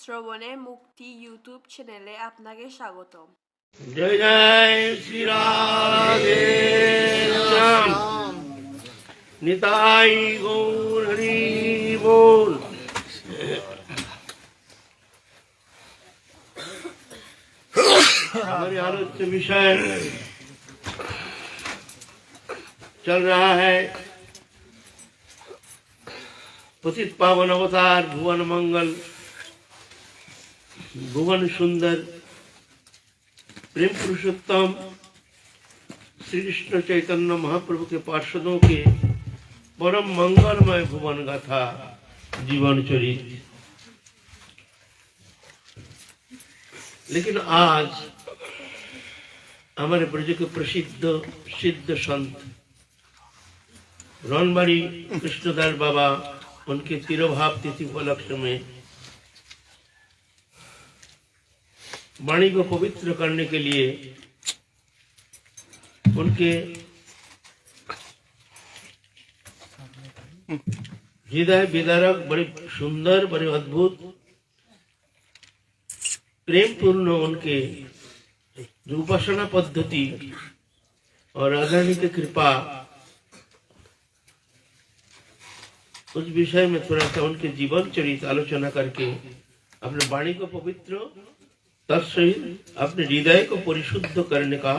শ্রবণে মুক্তি ইউটিউব চ্যানেলে আপনাকে স্বাগতম। जय जय श्री राधे श्याम निताई गौर हरि बोल। हमारे आलोच्य विषय चल रहा है पतित पावन अवतार भुवन मंगल भुवन सुंदर प्रेम पुरुषोत्तम श्री कृष्ण चैतन्य महाप्रभु के पार्षदों के परम मंगलमय भुवन गाथा जीवन चरित। लेकिन आज हमारे ब्रज के प्रसिद्ध सिद्ध संत रनबाड़ी कृष्णदास बाबा उनके तिरुभाव तिथि उपलक्ष्य में वाणी को पवित्र करने के लिए उनके हृदय विदारक बड़े सुंदर बड़े अद्भुत प्रेम पूर्ण उनके जो उपासना पद्धति और राधारानी की कृपा उस विषय में थोड़ा सा उनके जीवन चरित आलोचना करके अपने वाणी को पवित्र तत्सहित अपने हृदय को परिशुद्ध करने का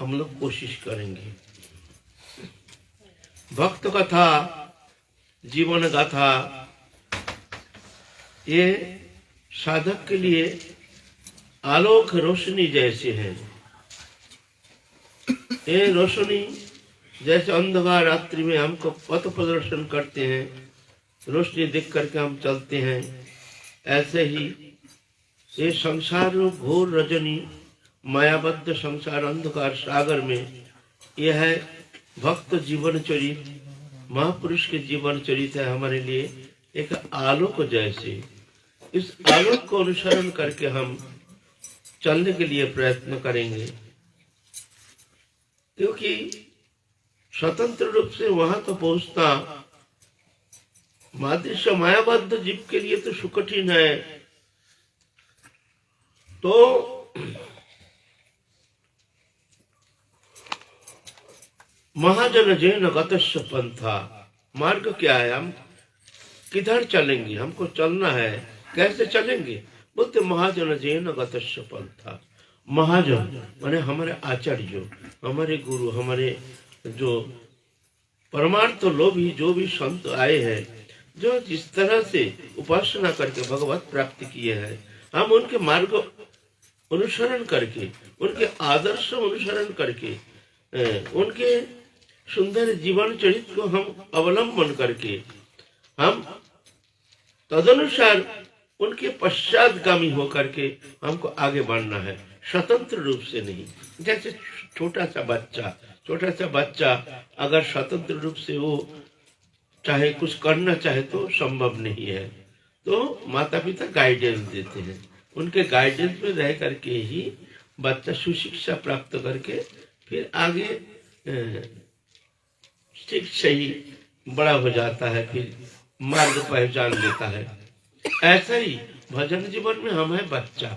हम लोग कोशिश करेंगे। भक्त कथा जीवन गाथा ये साधक के लिए आलोक रोशनी जैसे है। ये रोशनी जैसे अंधकार रात्रि में हमको पथ प्रदर्शन करते हैं, रोशनी देख करके हम चलते हैं, ऐसे ही ये संसार घोर रजनी मायाबद्ध संसार अंधकार सागर में यह है भक्त जीवन चरित महापुरुष के जीवन चरित है हमारे लिए एक आलोक जैसे। इस आलोक को अनुसरण करके हम चलने के लिए प्रयत्न करेंगे, क्योंकि स्वतंत्र रूप से वहां तो पहुंचना मादृश्य मायाबद्ध जीव के लिए तो सुकठिन है। तो महाजन जैन गतस्य पंथा मार्ग क्या है, हम किधर चलेंगे, हमको चलना है, कैसे चलेंगे? बोलते महाजन जैन गतस्य पंथा। महाजन माने हमारे आचार्य, हमारे गुरु, हमारे जो परमार्थ लोभी जो भी संत आए हैं, जो जिस तरह से उपासना करके भगवत प्राप्ति किए हैं, हम उनके मार्ग अनुसरण करके उनके आदर्श अनुसरण करके उनके सुंदर जीवन चरित्र को हम अवलंबन करके हम तदनुसार उनके पश्चातगामी होकर के हमको आगे बढ़ना है, स्वतंत्र रूप से नहीं। जैसे छोटा सा बच्चा अगर स्वतंत्र रूप से वो चाहे कुछ करना चाहे तो संभव नहीं है, तो माता पिता गाइडेंस देते हैं, उनके गाइडेंस में रह करके ही बच्चा सुशिक्षा प्राप्त करके फिर आगे ठीक सही बड़ा हो जाता है, फिर मार्ग पहचान लेता है। ऐसा ही भजन जीवन में हम है बच्चा,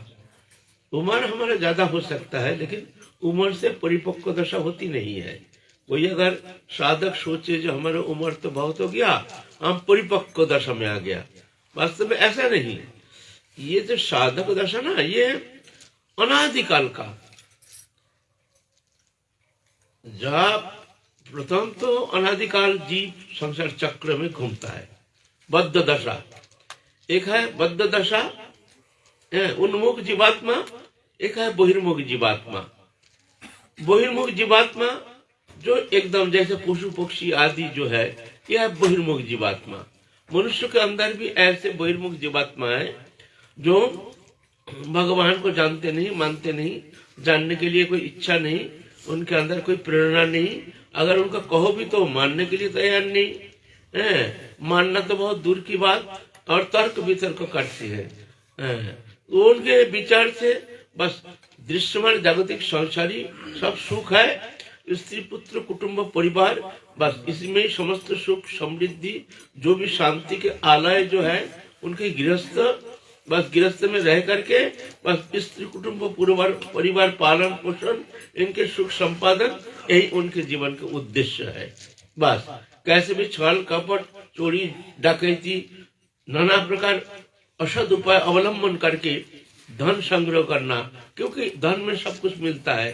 उम्र हमारा ज्यादा हो सकता है लेकिन उम्र से परिपक्व दशा होती नहीं है। कोई अगर साधक सोचे जो हमारा उम्र तो बहुत हो गया, हम परिपक्व दशा में आ गया, वास्तव में ऐसा नहीं। ये जो साधक दशा ना, ये अनादिकाल का, जब प्रथम तो अनादिकाल जीव संसार चक्र में घूमता है, बद्ध दशा एक है, बद्ध दशा उन्मुख जीवात्मा, एक है बहिर्मुख जीवात्मा। बहिर्मुख जीवात्मा जो एकदम जैसे पशु पक्षी आदि जो है, यह है बहिर्मुख जीवात्मा। मनुष्य के अंदर भी ऐसे बहिर्मुख जीवात्मा है जो भगवान को जानते नहीं, मानते नहीं, जानने के लिए कोई इच्छा नहीं, उनके अंदर कोई प्रेरणा नहीं, अगर उनका कहो भी तो मानने के लिए तैयार नहीं है, मानना तो बहुत दूर की बात, और तर्क वितर्क करती है। उनके विचार से बस दृश्यमान जागतिक संसारी सब सुख है, स्त्री पुत्र कुटुंब परिवार, बस इसमें समस्त सुख समृद्धि जो भी शांति के आलय जो है उनके गृहस्थ बस गृहस्थ में रह करके बस स्त्री कुटुंब परिवार पालन पोषण इनके सुख संपादन यही उनके जीवन का उद्देश्य है। बस कैसे भी छल कपट चोरी डकैती नाना प्रकार असद उपाय अवलंबन करके धन संग्रह करना, क्योंकि धन में सब कुछ मिलता है।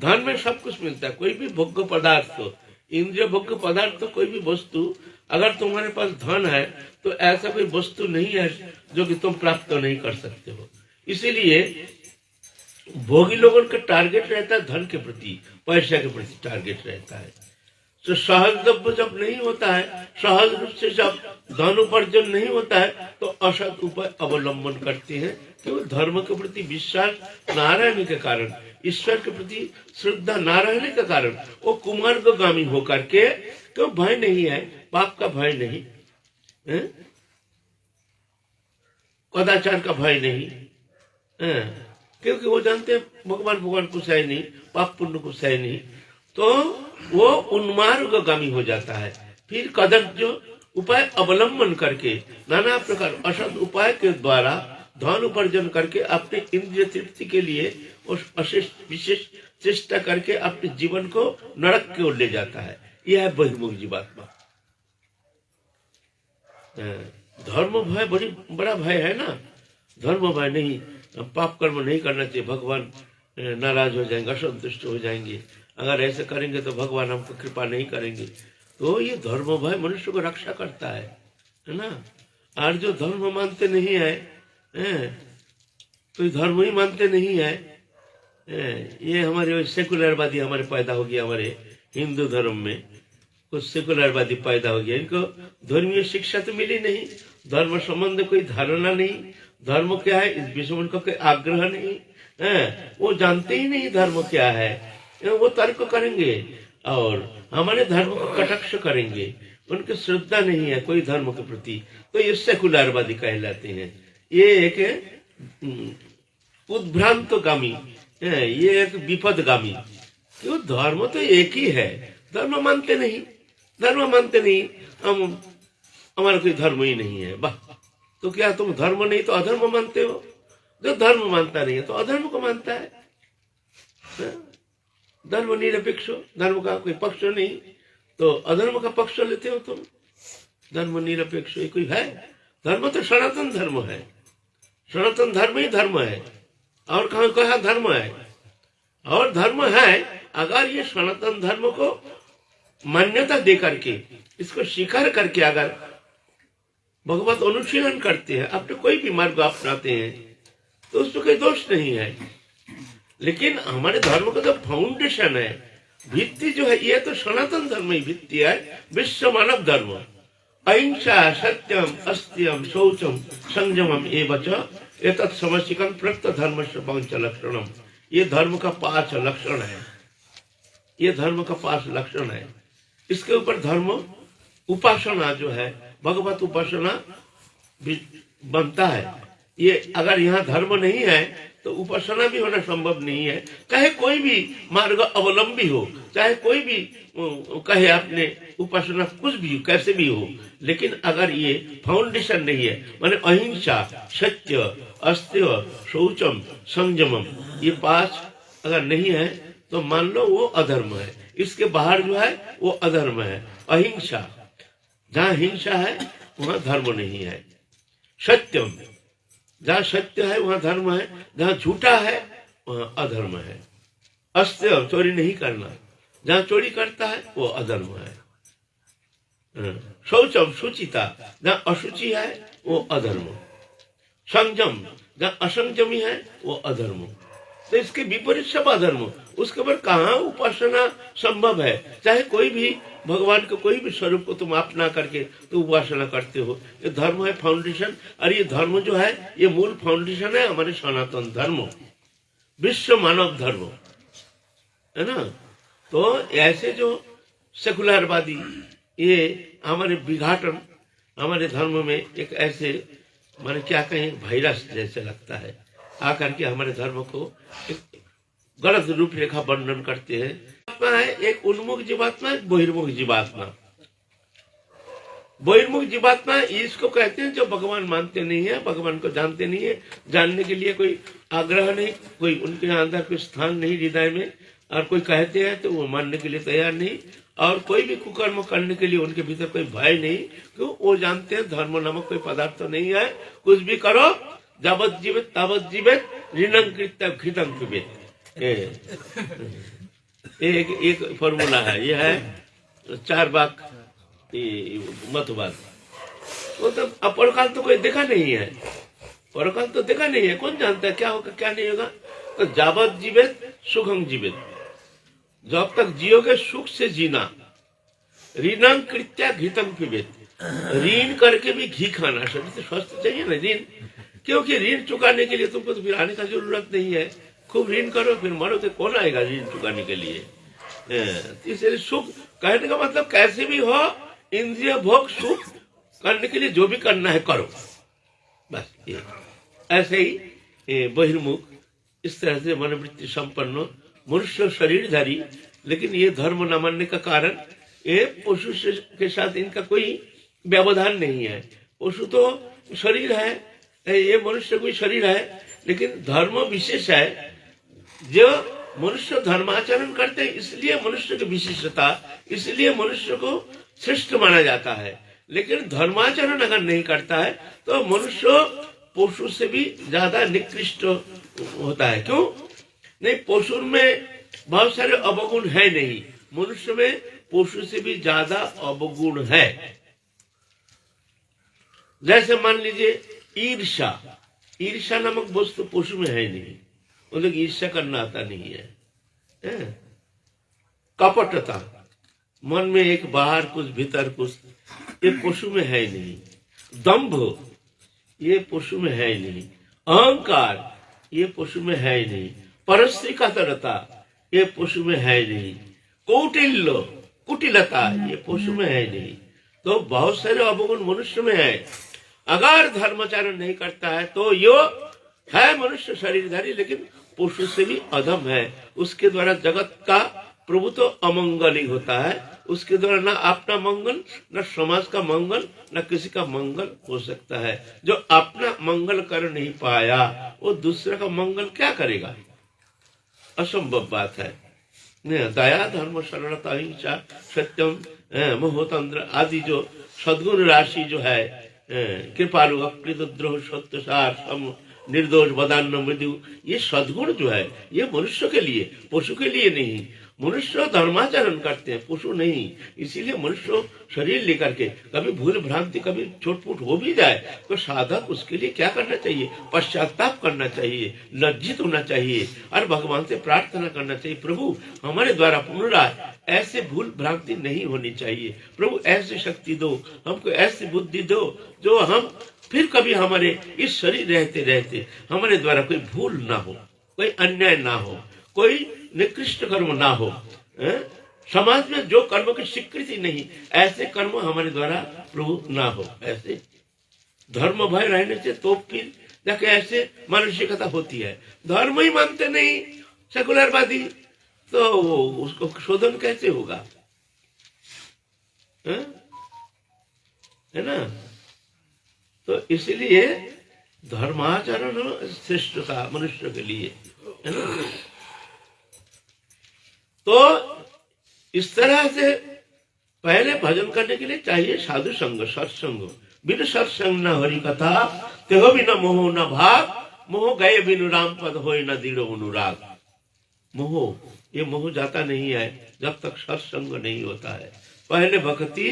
धन में सब कुछ मिलता है। कोई भी भोग्य पदार्थ तो इंद्रिय भोग्य पदार्थ तो कोई भी वस्तु अगर तुम्हारे पास धन है तो ऐसा कोई वस्तु नहीं है जो कि तुम प्राप्त नहीं कर सकते हो। इसीलिए भोगी लोगों का टारगेट रहता है धन के प्रति, पैसा के प्रति टारगेट रहता है। तो सहजलभ्य जब नहीं होता है, सहज रूप से जब धन उपार्जन नहीं होता है तो असत उपाय अवलंबन करते हैं। क्योंकि धर्म के प्रति विश्वास ना रहने के कारण, ईश्वर के प्रति श्रद्धा ना रहने के कारण वो कुमार्गामी होकर के, क्यों भय नहीं है, पाप का भय नहीं है, कदाचार का भय नहीं है, क्योंकि वो जानते हैं भगवान कुछ है नहीं, पाप पुण्य कुछ है नहीं, तो वो उन्मार्गामी हो जाता है। फिर कदर जो उपाय अवलंबन करके नाना प्रकार असद उपाय के द्वारा धन उपार्जन करके अपने इंद्रिय तृप्ति के लिए उस विशेष चेष्टा करके अपने जीवन को नरक की ओर ले जाता है। यह है बहिर्मुख जीवात्मा। धर्म भय बड़ा भय है ना। धर्म भय नहीं, पाप कर्म नहीं करना चाहिए, भगवान नाराज हो जाएंगे, असंतुष्ट हो जाएंगे, अगर ऐसे करेंगे तो भगवान हमको कृपा नहीं करेंगे। तो ये धर्म भय मनुष्य को रक्षा करता है ना। और जो धर्म मानते नहीं है, कोई धर्म ही मानते नहीं है, ये हमारे सेकुलरवादी हमारे पैदा हो गया, हमारे हिंदू धर्म में कुछ सेकुलरवादी पैदा हो गया। इनको धर्मीय शिक्षा तो मिली नहीं, धर्म संबंध कोई धारणा नहीं, धर्म क्या है इस विषय में उनका कोई आग्रह नहीं है, वो जानते ही नहीं धर्म क्या है। वो तर्क करेंगे और हमारे धर्म को कटाक्ष करेंगे, उनकी श्रद्धा नहीं है कोई धर्म के प्रति, तो ये सेकुलरवादी कहलाते हैं। ये एक उद्भ्रांतगामी, ये एक विपदगामी। क्यों? धर्म तो एक ही है, धर्म मानते नहीं, धर्म मानते नहीं, हम हमारा कोई धर्म ही नहीं है। वाह, तो क्या तुम धर्म नहीं तो अधर्म मानते हो? जो धर्म मानता नहीं है तो अधर्म को मानता है। धर्म निरपेक्ष, धर्म का कोई पक्ष नहीं तो अधर्म का पक्ष लेते हो तुम। धर्म निरपेक्ष कोई है? धर्म तो सनातन धर्म है, सनातन धर्म ही धर्म है, और कहा धर्म है? और धर्म है अगर ये सनातन धर्म को मान्यता दे करके, इसको स्वीकार करके अगर भगवत अनुशीलन करते हैं, अपने कोई भी मार्ग अपनाते हैं, तो उसमें कोई दोष नहीं है। लेकिन हमारे धर्म का जो फाउंडेशन है, भित्ति जो है, ये तो सनातन धर्म ही भित्ति है, विश्व मानव धर्म। अहिंसा सत्यम अस्त्यम शौचम संयमम एवच एतत् समष्टिकं प्रक्त धर्म से पंच लक्षणम। ये धर्म का 5 लक्षण है, ये धर्म का 5 लक्षण है। इसके ऊपर धर्म उपासना जो है, भगवत उपासना बनता है। ये अगर यहाँ धर्म नहीं है तो उपासना भी होना संभव नहीं है। चाहे कोई भी मार्ग अवलंबी हो, चाहे कोई भी कहे अपने उपासना कुछ भी कैसे भी हो, लेकिन अगर ये फाउंडेशन नहीं है, माने अहिंसा सत्य अस्त्य शौचम संयमम, ये 5 अगर नहीं है तो मान लो वो अधर्म है। इसके बाहर जो है वो अधर्म है। अहिंसा, जहाँ हिंसा है वहाँ धर्म नहीं है। सत्यम, जहाँ सत्य है वहाँ धर्म है, जहाँ झूठा है वहाँ अधर्म है। अस्त्य, चोरी नहीं करना, जहाँ चोरी करता है वो अधर्म है। शौचम, शुचिता, जहाँ अशुचि है वो अधर्म। संयम, जहाँ असंयमी है वो अधर्म। तो इसके विपरीत सब अधर्म। उसके ऊपर कहाँ उपासना संभव है? चाहे कोई भी भगवान के कोई भी स्वरूप को तुम अपना करके तो उपासना करते हो, ये धर्म है फाउंडेशन। और ये धर्म जो है ये मूल फाउंडेशन है हमारे सनातन धर्म, विश्व मानव धर्म है ना। तो ऐसे जो सेकुलरवादी ये हमारे विघाटन हमारे धर्म में एक ऐसे माने क्या कहें वायरस जैसे लगता है, आकर के हमारे धर्म को एक गलत रूपरेखा वर्णन करते हैं। है एक उन्मुख जीवात्मा, एक बहिर्मुख जीवात्मा। बहिर्मुख जीवात्मा इसको कहते हैं जो भगवान मानते नहीं है, भगवान को जानते नहीं है, जानने के लिए कोई आग्रह नहीं, कोई उनके अंदर कोई स्थान नहीं हृदय में, और कोई कहते हैं तो वो मानने के लिए तैयार नहीं, और कोई भी कुकर्म करने के लिए उनके भीतर कोई भय नहीं, क्यों? वो जानते हैं धर्म नामक कोई पदार्थ तो नहीं है, कुछ भी करो, जावत जीवित तावत जीवित, ऋणं कृत्य घृतं पिबेत। एक फॉर्मूला है, ये है चार्वाक मतवाद। वो तो अपरकाल तो कोई देखा नहीं है, परकाल तो देखा नहीं है, कौन जानता है क्या होगा क्या नहीं होगा। तो जावत जीवित सुखं जीवित, जब तक जियोगे सुख से जीना। ऋणं कृत्या घृतं पिबेत, ऋण करके भी घी खाना। शरीर से स्वस्थ चाहिए ना ऋण, क्योंकि ऋण चुकाने के लिए तुमको तो फिर आने का जरूरत नहीं है। खूब ऋण करो, फिर मरो तो कौन आएगा ऋण चुकाने के लिए। इसलिए सुख कहने का मतलब कैसे भी हो, इंद्रिय भोग सुख करने के लिए जो भी करना है करो, बस ये। ऐसे ही बहिर्मुख इस तरह से मनोवृत्ति संपन्न मनुष्य शरीरधारी, लेकिन ये धर्म न मानने का कारण ये पशु के साथ इनका कोई व्यवधान नहीं है। पशु तो शरीर है, ये मनुष्य कोई शरीर है, लेकिन धर्म विशेष है। जो मनुष्य धर्माचरण करते हैं इसलिए मनुष्य की विशिष्टता, इसलिए मनुष्य को श्रेष्ठ माना जाता है। लेकिन धर्माचरण अगर नहीं करता है तो मनुष्य पशु से भी ज्यादा निकृष्ट होता है। क्यों? नहीं, पशु में बहुत सारे अवगुण है नहीं, मनुष्य में पशु से भी ज्यादा अवगुण है। जैसे मान लीजिए ईर्ष्या, ईर्ष्या नामक वस्तु पशु में है नहीं, वो लोग ईर्ष्या करना आता नहीं है। कपटता, मन में एक बाहर कुछ भीतर कुछ, ये पशु में है नहीं। दंभ, ये पशु में है नहीं। अहंकार, ये पशु में है नहीं। परस्त्री कातरता, ये पशु में है नहीं। कौटिल्य, कुटिलता, ये पशु में है नहीं। तो बहुत सारे अवगुण मनुष्य में है। अगर धर्माचरण नहीं करता है तो यो है मनुष्य शरीरधारी, लेकिन पशु से भी अधम है। उसके द्वारा जगत का प्रभु तो अमंगल ही होता है। उसके द्वारा ना अपना मंगल, न समाज का मंगल, न किसी का मंगल हो सकता है। जो अपना मंगल कर नहीं पाया वो दूसरे का मंगल क्या करेगा? असंभव बात है। दया, धर्म, सरलता, अहिंसा, सत्यम, मोहतंत्र आदि जो सद्गुण राशि जो है, कृपालु, अकृतद्रोह, सत्यसार, निर्दोष, वदान्य, मृदु, ये सद्गुण जो है ये मनुष्य के लिए, पशु के लिए नहीं। मनुष्य धर्माचरण करते हैं, पशु नहीं। इसीलिए मनुष्य शरीर लेकर के कभी भूल भ्रांति, कभी छोटफूट हो भी जाए तो साधक उसके लिए क्या करना चाहिए? पश्चाताप करना चाहिए, लज्जित होना चाहिए और भगवान से प्रार्थना करना चाहिए, प्रभु हमारे द्वारा पुनराय ऐसे भूल भ्रांति नहीं होनी चाहिए। प्रभु ऐसी शक्ति दो, हमको ऐसी बुद्धि दो जो हम फिर कभी हमारे इस शरीर रहते रहते हमारे द्वारा कोई भूल ना हो, कोई अन्याय ना हो, कोई निकृष्ट कर्म ना हो। समाज में जो कर्म की स्वीकृति नहीं, ऐसे कर्म हमारे द्वारा प्रभु ना हो। ऐसे धर्म भय रहने से तो फिर जाके ऐसे मानसिकता होती है। धर्म ही मानते नहीं सेकुलरवादी, तो उसको शोधन कैसे होगा? है ना? तो इसलिए धर्माचरण श्रेष्ठता मनुष्य के लिए, है ना? तो इस तरह से पहले भजन करने के लिए चाहिए साधु संग, सत्संग। बिन सत्संग न हरि कथा, तेहो बिना मोह न भाग, मोह गए बिनु राम पद होय न दृढ़ अनुराग। मोह, ये मोह जाता नहीं है जब तक सत्संग नहीं होता है। पहले भक्ति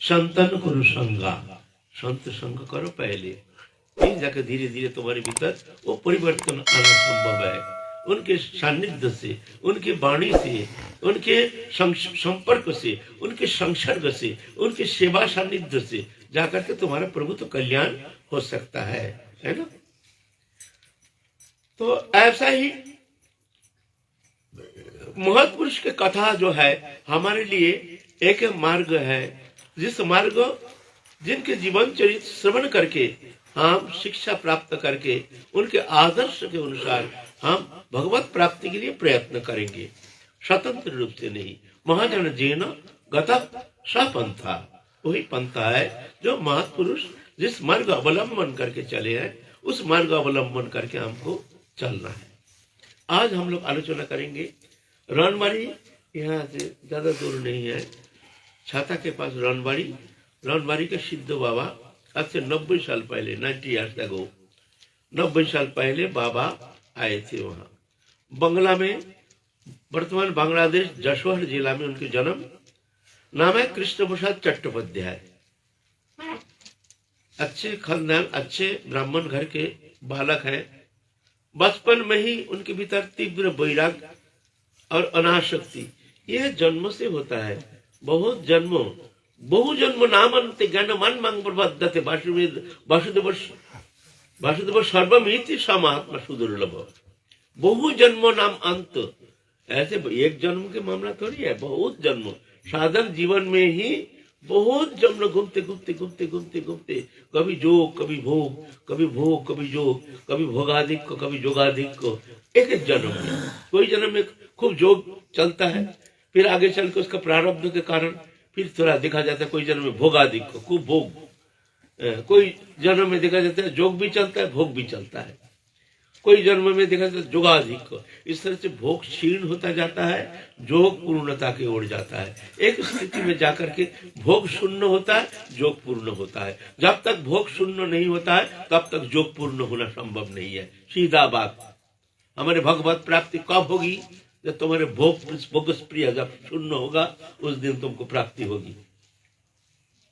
संतन कुरु संगा, संत संग करो पहले, फिर जाकर धीरे धीरे तुम्हारे भीतर वो परिवर्तन आना संभव है। उनके सानिध्य से, उनके वाणी से, उनके संपर्क से, उनके संसर्ग से, उनके सेवा सानिध्य से जाकर के तुम्हारा प्रभु तो कल्याण हो सकता है ना? तो ऐसा ही महत्पुरुष की कथा जो है हमारे लिए एक मार्ग है, जिस मार्ग जिनके जीवन चरित्र श्रवण करके हम शिक्षा प्राप्त करके उनके आदर्श के अनुसार हम भगवत प्राप्ति के लिए प्रयत्न करेंगे, स्वतंत्र रूप से नहीं। महाजन जेन गतः सपंथा, वही पंथा है जो महापुरुष जिस मार्ग अवलंबन करके चले हैं, उस मार्ग अवलंबन करके हमको चलना है। आज हम लोग आलोचना करेंगे रनबाड़ी, यहाँ से ज्यादा दूर नहीं है, छाता के पास रनबाड़ी। रनबाड़ी के सिद्ध बाबा आज से 90 साल पहले, 90 ईयर्स अगो, 90 साल पहले बाबा आए थे वहाँ बंगला में। वर्तमान बांग्लादेश जशोर जिला में उनके जन्म। नाम है कृष्ण प्रसाद चट्टोपाध्याय। अच्छे खानदान, अच्छे ब्राह्मण घर के बालक हैं। बचपन में ही उनके भीतर तीव्र वैराग और अनासक्ति यह जन्म से होता है। बहुत जन्मों बहु जन्म नाम अंत ज्ञान मन मांग प्रबद्धते वासुदेव सर्वमिति समात्मा सुदुर्लभ। बहु जन्म नाम अंत, ऐसे एक जन्म के मामला थोड़ी है, बहुत जन्म। साधक जीवन में ही बहुत जन्म घूमते घूमते घूमते घूमते घूमते, कभी जोग कभी भोग, कभी भोग कभी जोग, कभी भोगाधिक को कभी जोगाधिक को, एक एक जन्म में। कोई जन्म में खूब जोग चलता है, फिर आगे चल के उसका प्रारब्ध के कारण फिर थोड़ा देखा जाता है कोई जन्म में भोगाधिक को खूब भोग, कोई जन्म में देखा जाता है जोग भी चलता है भोग भी चलता है, कोई जन्म में देखा जाता है जोगाधिक को। इस तरह से भोग क्षीण होता जाता है, जोग पूर्णता की ओर जाता है। एक स्थिति में जाकर के भोग शून्य होता है, जोग पूर्ण होता है। जब तक भोग शून्य नहीं होता है तब तक जोग पूर्ण होना संभव नहीं है। सीधा बात। हमारे भगवत प्राप्ति कब होगी? जब तुम्हारे भोग प्रिय जब शून्य होगा उस दिन तुमको प्राप्ति होगी।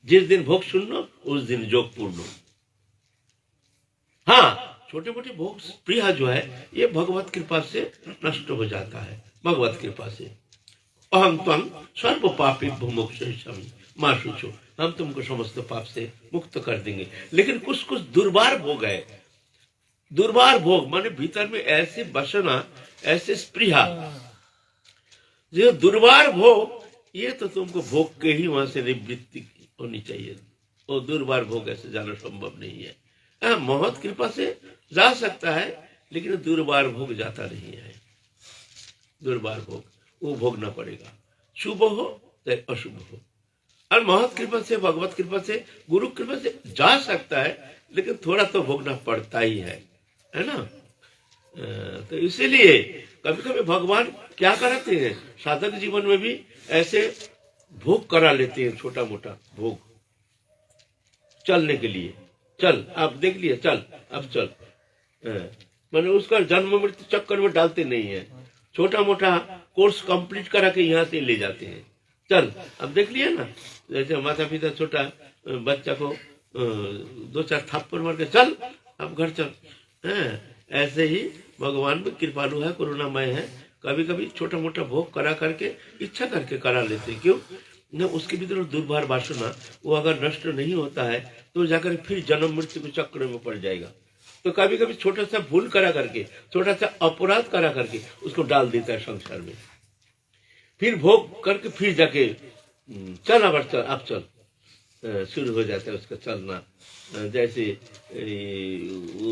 जिस दिन भोग शून्य उस दिन जोग पूर्ण। हाँ, छोटे मोटे भोग प्रिय जो है ये भगवत कृपा से नष्ट हो जाता है, भगवत कृपा से। अहम त्वं सर्व पापी मोक्षयिष्यामि मां शुचो, हम तुमको समस्त पाप से मुक्त कर देंगे। लेकिन कुछ कुछ दुर्बार भोग है। दुर्बार भोग माने भीतर में ऐसे बसना, ऐसे स्पृहा, जो दुर्बार भोग, ये तो तुमको भोग के ही वहां से निवृत्ति होनी चाहिए। और दुर्बार भोग ऐसे जाना संभव नहीं है। महत कृपा से जा सकता है, लेकिन दुर्बार भोग जाता नहीं है। दुर्बार भोग वो भोगना पड़ेगा, शुभ हो चाहे अशुभ हो। और महत कृपा से, भगवत कृपा से, गुरु कृपा से जा सकता है, लेकिन थोड़ा तो भोगना पड़ता ही है ना। तो इसीलिए कभी कभी भगवान क्या कराते हैं, साधक जीवन में भी ऐसे भोग करा लेते हैं, छोटा मोटा भोग चलने के लिए। चल, आप देख लिए, चल अब चल, मैंने उसका जन्म मृत्यु चक्कर में डालते नहीं है। छोटा मोटा कोर्स कंप्लीट करा के यहाँ से ले जाते हैं। चल अब देख लिया ना, जैसे माता पिता छोटा बच्चा को 2-4 थप्पड़ मार के चल अब घर चल। ऐसे ही भगवान भी कृपालु है, करुणामय है। कभी कभी छोटा मोटा भोग करा करके इच्छा करके करा लेते। क्यों न? उसके भीतर दुर्भार वासना वो अगर नष्ट नहीं होता है तो जाकर फिर जन्म मृत्यु के चक्र में पड़ जाएगा। तो कभी कभी छोटा सा भूल करा करके, छोटा सा अपराध करा करके उसको डाल देता है संसार में। फिर भोग करके फिर जाके चल अब चल, अब चल, शुरू हो जाता है उसका चलना। जैसे वो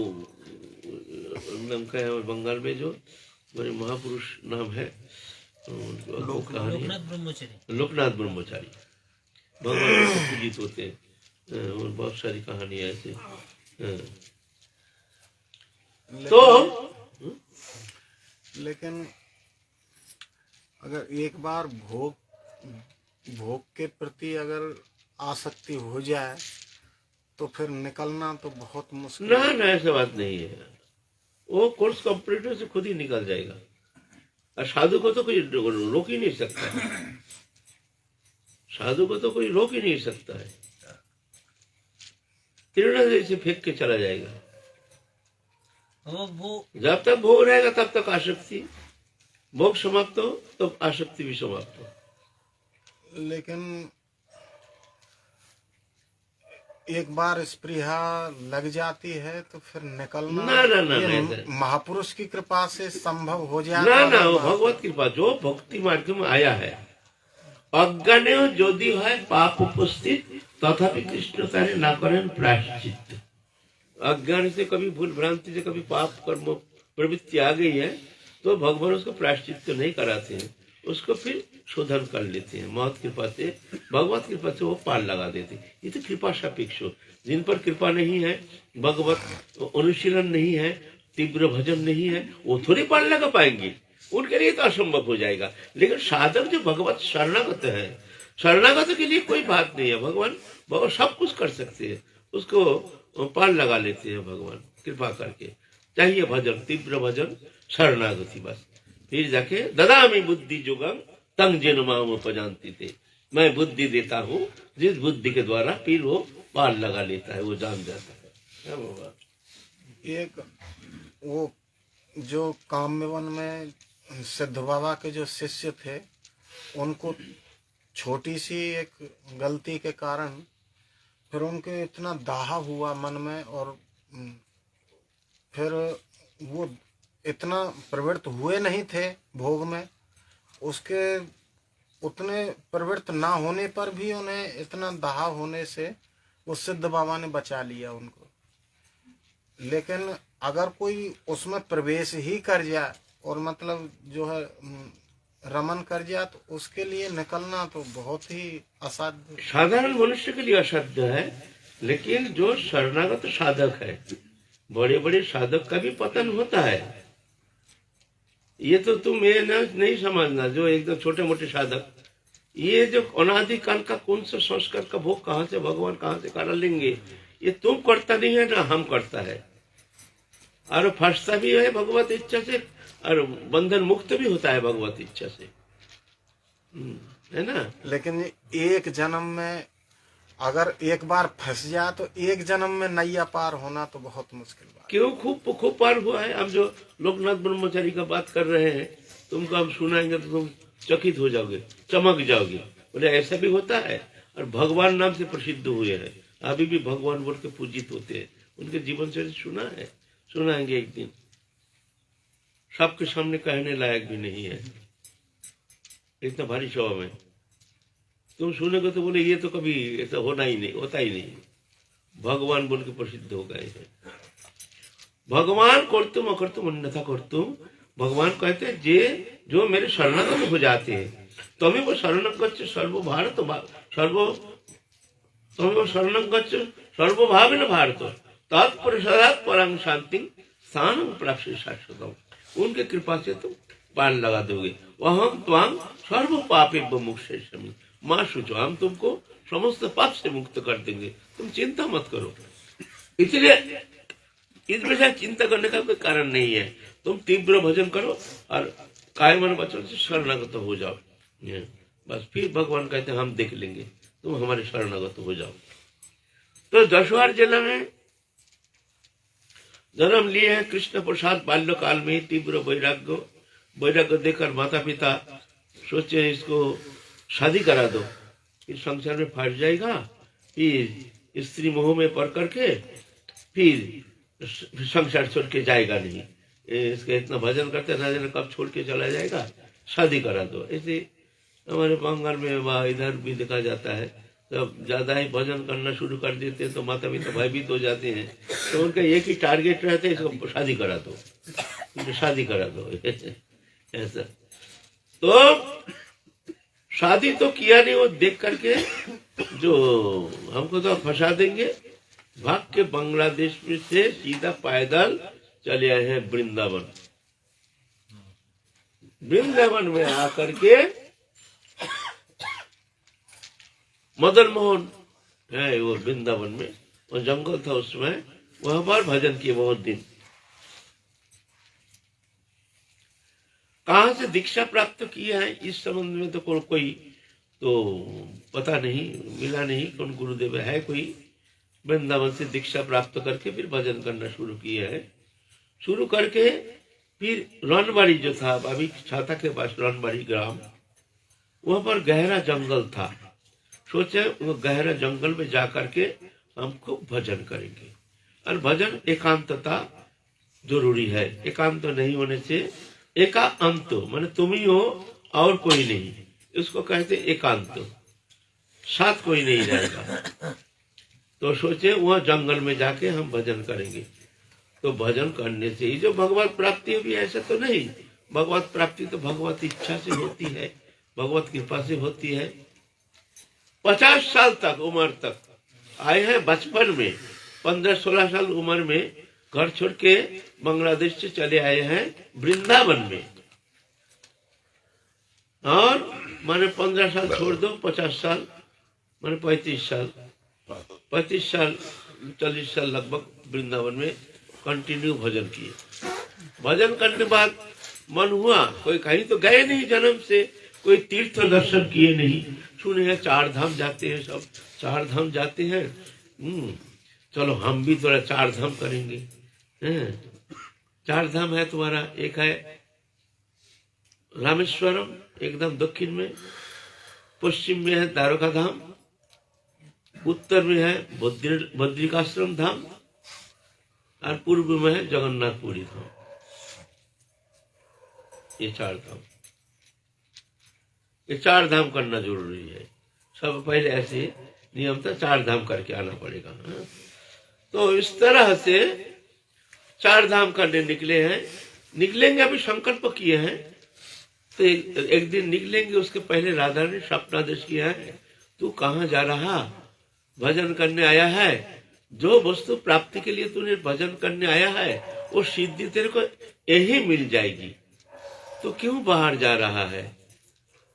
नाम का है बंगाल में जो बड़े महापुरुष नाम है, लोकनाथ ब्रह्मचारी भगवान को पूजित होते हैं, और बहुत सारी कहानियां ऐसे। तो लेकिन अगर एक बार भोग के प्रति अगर आसक्ति हो जाए तो फिर निकलना तो बहुत मुश्किल। ना ऐसा बात नहीं है। वो कोर्स कंप्लीट से खुद ही निकल जाएगा। और साधु को तो कोई रोक ही नहीं सकता है। साधु को तो कोई रोक ही नहीं सकता है। तिरना जैसे फेंक के चला जाएगा। जब तक भोग रहेगा तब तक आसक्ति, भोग समाप्त हो तो आसक्ति भी समाप्त हो। लेकिन एक बार स्पृहा लग जाती है तो फिर निकलना ना महापुरुष की कृपा से संभव हो जाए। ना वो भगवत कृपा जो भक्ति मार्ग में आया है। अज्ञान यदि है पाप उपस्थित तथापि कृष्ण तारे ना करें प्रायश्चित। अज्ञान से कभी भूल भ्रांति से कभी पाप कर्म प्रवृत्ति आ गई है तो भगवान उसको प्रायश्चित नहीं कराते हैं, उसको फिर शोधन कर लेते हैं। महत कृपा से, भगवत कृपा से वो पार लगा देते हैं। ये तो कृपा सापेक्ष हो। जिन पर कृपा नहीं है, भगवत अनुशीलन नहीं है, तीव्र भजन नहीं है, वो थोड़ी पार लगा पाएंगे। उनके लिए तो असंभव हो जाएगा। लेकिन साधक जो भगवत शरणागत है, शरणागत के लिए कोई बात नहीं है। भगवान सब कुछ कर सकते हैं, उसको पार लगा लेते हैं भगवान कृपा करके। चाहिए भजन, तीव्र भजन, शरणागति, बस। फिर जाके ददामि बुद्धि जुगम तंग जेन माम उपजानती थे, मैं बुद्धि देता हूँ जिस बुद्धि के द्वारा फिर वो पार लगा लेता है, वो जान जाता है। क्या बाबा? एक वो जो काम्यवन में सिद्ध बाबा के जो शिष्य थे, उनको छोटी सी एक गलती के कारण फिर उनके इतना दाह हुआ मन में, और फिर वो इतना प्रवृत्त हुए नहीं थे भोग में। उसके उतने प्रवृत्त ना होने पर भी उन्हें इतना दाह होने से वो सिद्ध बाबा ने बचा लिया उनको। लेकिन अगर कोई उसमें प्रवेश ही कर जाए और मतलब जो है रमन कर जाए, तो उसके लिए निकलना तो बहुत ही असाध्य, साधारण मनुष्य के लिए असाध्य है। लेकिन जो शरणागत साधक है, बड़े बड़े साधक का भी पतन होता है। ये तो तुम ये नहीं समझना, जो एकदम छोटे मोटे साधक, ये जो अनादिकाल का कौन सा संस्कार का भोग कहाँ से भगवान कहाँ से करा लेंगे, ये तुम करता नहीं है ना हम करता है। और फंसता भी है भगवत इच्छा से, और बंधन मुक्त भी होता है भगवत इच्छा से, है ना। लेकिन एक जन्म में अगर एक बार फंस जाए तो एक जन्म में नैया पार होना तो बहुत मुश्किल बात। क्यों? खूब पार हुआ है। हम जो लोकनाथ ब्रह्मचारी का बात कर रहे हैं, तुमको हम सुनाएंगे तो तुम चकित हो जाओगे, चमक जाओगे। बोले ऐसा भी होता है। और भगवान नाम से प्रसिद्ध हुए हैं, अभी भी भगवान बोल के पूजित होते हैं। उनके जीवन से सुना है, सुनाएंगे एक दिन। सबके सामने कहने लायक भी नहीं है, इतना भारी शव में। तुम सुनेगे तो बोले ये तो कभी ऐसा होना ही नहीं, होता ही नहीं। भगवान बोल के प्रसिद्ध हो गए हैं। भगवान करतुम अकर्तुम अन्यथा करतुम। भगवान कहते हैं जे जो मेरे शरणागत हो जाते हैं, तुम्हें वो शरणगच्छ सर्वभारत तुम्हें शरणगच्छ सर्वभावेन भारत तत्प्रसादात् परं शांति स्थानं प्राप्स्यसि शाश्वतम्। उनके कृपा से तुम पार लगा दोगे। वहम त्वां सर्व पापेभ्यो मोक्षयिष्यामि मां शुचो, हम तुमको समस्त पाप से मुक्त कर देंगे, तुम चिंता मत करो। इसलिए इसमें से चिंता करने का कोई कारण नहीं है। तुम तीव्र भजन करो और काय मन वचन से शरणागत हो जाओ, बस। फिर भगवान कहते हैं हम देख लेंगे, तुम हमारे शरणागत हो जाओ। तो दशवार जिला में जन्म लिए हैं कृष्ण प्रसाद। बाल्यकाल में तीव्र वैराग्य देकर माता पिता सोचे इसको शादी करा दो, इस संसार में फंस जाएगा, फिर स्त्री मोह में पड़ करके फिर संसार छोड़ के जाएगा नहीं। इसके इतना भजन करते ना जाने कब छोड़ के चला जाएगा, शादी करा दो। ऐसे हमारे बंगाल में वह इधर भी देखा जाता है। जब ज्यादा ही भजन करना शुरू कर देते हैं तो माता पिता भयभीत हो जाते हैं। तो उनका एक ही टारगेट रहता है, इसको शादी करा दो, शादी करा दो। ऐसा तो शादी तो किया नहीं, वो देख करके जो हमको तो फंसा देंगे। भाग के बांग्लादेश में से सीधा पैदल चले आए हैं वृंदावन। वृंदावन में आकर के मदन मोहन है वो वृंदावन में, वो जंगल था उसमें, वहां पर भजन किए बहुत दिन। कहाँ से दीक्षा प्राप्त किया है इस संबंध में तो कोई तो पता नहीं, मिला नहीं कौन गुरुदेव है कोई। वृंदावन से दीक्षा प्राप्त करके फिर भजन करना शुरू किया है। शुरू करके फिर रनबाड़ी जो था, अभी छाता के पास रनबाड़ी ग्राम, वहां पर गहरा जंगल था। सोचे वो गहरा जंगल में जाकर के हम खूब भजन करेंगे। और भजन एकांतता जरूरी है। एकांत नहीं होने से, एकांत माने तुम ही हो और कोई नहीं, इसको कहते एकांत, साथ कोई नहीं रहेगा। तो सोचे वह जंगल में जाके हम भजन करेंगे। तो भजन करने से ही जो भगवत प्राप्ति होगी ऐसा तो नहीं, भगवत प्राप्ति तो भगवत इच्छा से होती है, भगवत कृपा से होती है। 50 साल तक उम्र तक आए हैं, बचपन में 15-16 साल उम्र में घर छोड़ के बांग्लादेश से चले आए हैं वृंदावन में। और माने 15 साल छोड़ दो, 50 साल माने 35 साल 40 साल लगभग वृंदावन में कंटिन्यू भजन किए। भजन करने बाद मन हुआ, कोई कहीं तो गए नहीं जन्म से, कोई तीर्थ दर्शन किए नहीं, सुने हैं 4 धाम जाते हैं, सब 4 धाम जाते हैं। चलो हम भी थोड़ा 4 धाम करेंगे। 4 धाम है तुम्हारा, एक है रामेश्वरम एकदम दक्षिण में, पश्चिम में है द्वारका धाम, उत्तर में है बद्रिकाश्रम धाम, और पूर्व में है जगन्नाथपुरी धाम। ये 4 धाम, ये 4 धाम करना जरूरी है। सब पहले ऐसे नियम था, 4 धाम करके आना पड़ेगा। तो इस तरह से 4 धाम करने निकले हैं, निकलेंगे, अभी संकल्प किए हैं। तो एक दिन निकलेंगे, उसके पहले राधा ने स्वप्नादेश किया है, तू कहाँ जा रहा? भजन करने आया है। जो वस्तु प्राप्ति के लिए तूने भजन करने आया है वो सिद्धि तेरे को यही मिल जाएगी, तो क्यों बाहर जा रहा है?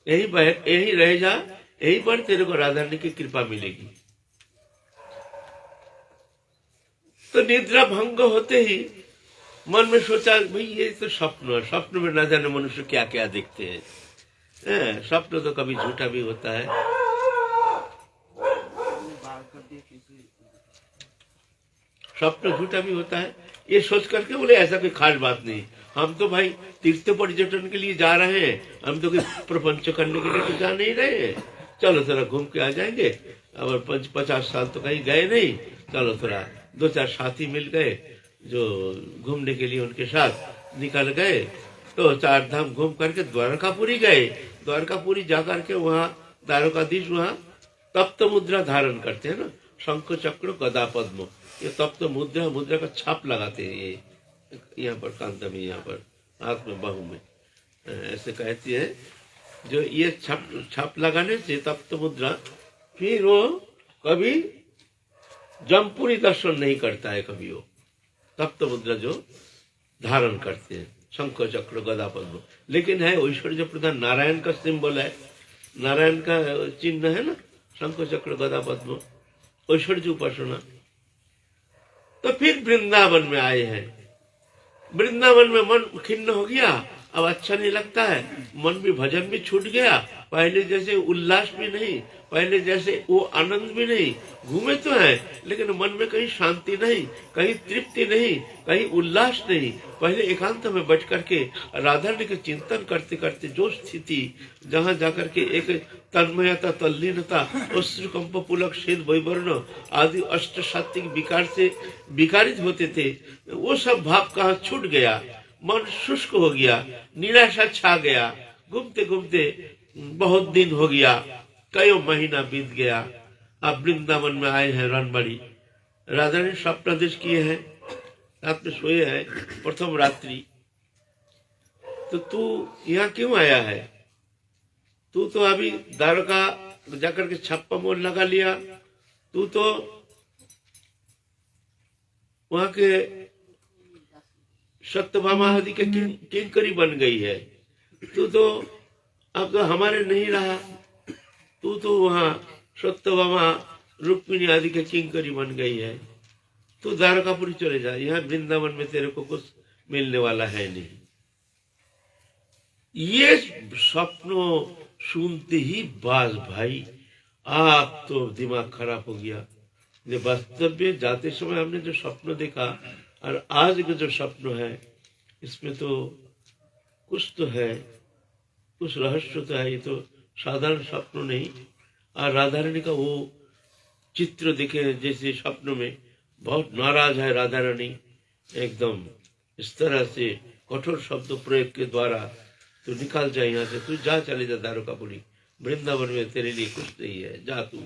यही रह जा, यही पर तेरे को राधा रानी की कृपा मिलेगी। तो निद्रा भंग होते ही मन में सोचा, भाई ये तो स्वप्न है, स्वप्न में न जाने मनुष्य क्या क्या देखते हैं। स्वप्न तो कभी झूठा भी होता है। स्वप्न झूठा भी होता है, ये सोच करके बोले ऐसा कोई खास बात नहीं, हम तो भाई तीर्थ पर्यटन के लिए जा रहे हैं, हम तो कोई प्रपंच करने के लिए तो जा नहीं रहे हैं। चलो थोड़ा घूम के आ जाएंगे। अब 50 साल तो कहीं गए नहीं, चलो थोड़ा 2-4 साथी मिल गए जो घूमने के लिए, उनके साथ निकल गए। तो 4 धाम घूम करके द्वारकापुरी गए। द्वारकापुरी जा करके वहाँ द्वारकाधीश वहाँ तप्त मुद्रा धारण करते हैं ना, शंख चक्र गदा पद्म, ये तप्त मुद्रा का छाप लगाते हैं। ये यहाँ पर कांधा में, यहाँ पर हाथ में, बाहू में, ऐसे कहती है। जो ये छाप लगाने से तप्त मुद्रा, फिर वो कभी जमपुरी दर्शन नहीं करता है, कभी वो तप्त मुद्रा जो धारण करते हैं, शंख चक्र गदा पद्म। लेकिन है ऐश्वर्य प्रधान, नारायण का सिंबल है, नारायण का चिन्ह है ना, शंख चक्र गदा पद्म, ऐश्वर्य उपासना। तो फिर वृंदावन में आए हैं। वृंदावन में मन खिन्न हो गया, अब अच्छा नहीं लगता है, मन भी, भजन भी छूट गया, पहले जैसे उल्लास भी नहीं, पहले जैसे वो आनंद भी नहीं। घूमे तो हैं लेकिन मन में कहीं शांति नहीं, कहीं तृप्ति नहीं, कहीं उल्लास नहीं। पहले एकांत में बैठ करके राधा रानी के चिंतन करते करते जो स्थिति, जहाँ जाकर के एक तन्मयता, तल्लीनता, अश्रुकंप, पुलक, शील, वैवर्ण आदि अष्ट सात्विक विकार से विकारित होते थे, वो सब भाव कहाँ छूट गया, मन शुष्क हो गया, निराशा छा गया। घूमते घूमते बहुत दिन हो गया, कई महीना बीत गया। अब वृंदावन में आए हैं रणबड़ी। राधा ने स्वप्नादेश किए हैं, रात में सोए हैं प्रथम रात्रि। तो तू यहाँ क्यों आया है? तू तो अभी द्वारका जाकर के छप्पा मोड़ लगा लिया, तू तो वहां के सत्यभामा आदि के किंकरी बन गई है। तू तो अब तो हमारे नहीं रहा, तू तो वहां सत्यभामा रुक्मिणी आदि के किंकरी बन गई है। तू द्वारकापुरी चले जा, यहाँ वृंदावन में तेरे को कुछ मिलने वाला है नहीं। ये स्वप्नों सुनते ही बाज भाई आप तो दिमाग खराब हो गया। वास्तव में जाते समय हमने जो स्वप्न देखा और आज का जो स्वप्न है, इसमें तो कुछ तो है, कुछ रहस्य तो है। ये तो साधारण स्वप्न नहीं। और राधा रानी का वो चित्र देखे जैसे स्वप्न में बहुत नाराज है राधा रानी, एकदम इस तरह से कठोर शब्द प्रयोग के द्वारा तू निकाल जाए यहाँ से, तू जा, चले जा द्वारकापुरी, वृंदावन में तेरे लिए कुछ नहीं है, जा तू।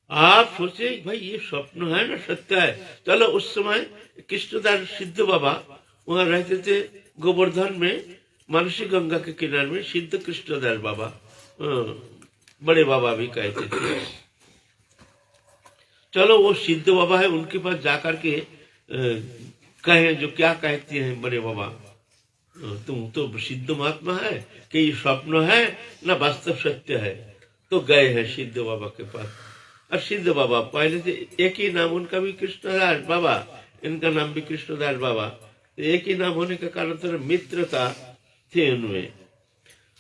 आप सोचे भाई ये स्वप्न है ना सत्य है। चलो उस समय कृष्णदास सिद्ध बाबा वहां रहते थे गोवर्धन में मानसी गंगा के किनारे में सिद्ध कृष्णदास बाबा, बड़े बाबा भी कहते थे। चलो वो सिद्ध बाबा है, उनके पास जाकर के कहें जो क्या कहते हैं बड़े बाबा, तुम तो सिद्ध महात्मा है कि ये स्वप्न है ना वास्तव सत्य है। तो गए हैं सिद्ध बाबा के पास। और सिद्ध बाबा पहले से एक ही नाम, उनका भी कृष्णदास बाबा, इनका नाम भी कृष्णदास बाबा, तो एक ही नाम होने के कारण थोड़ा मित्रता थे उनमें।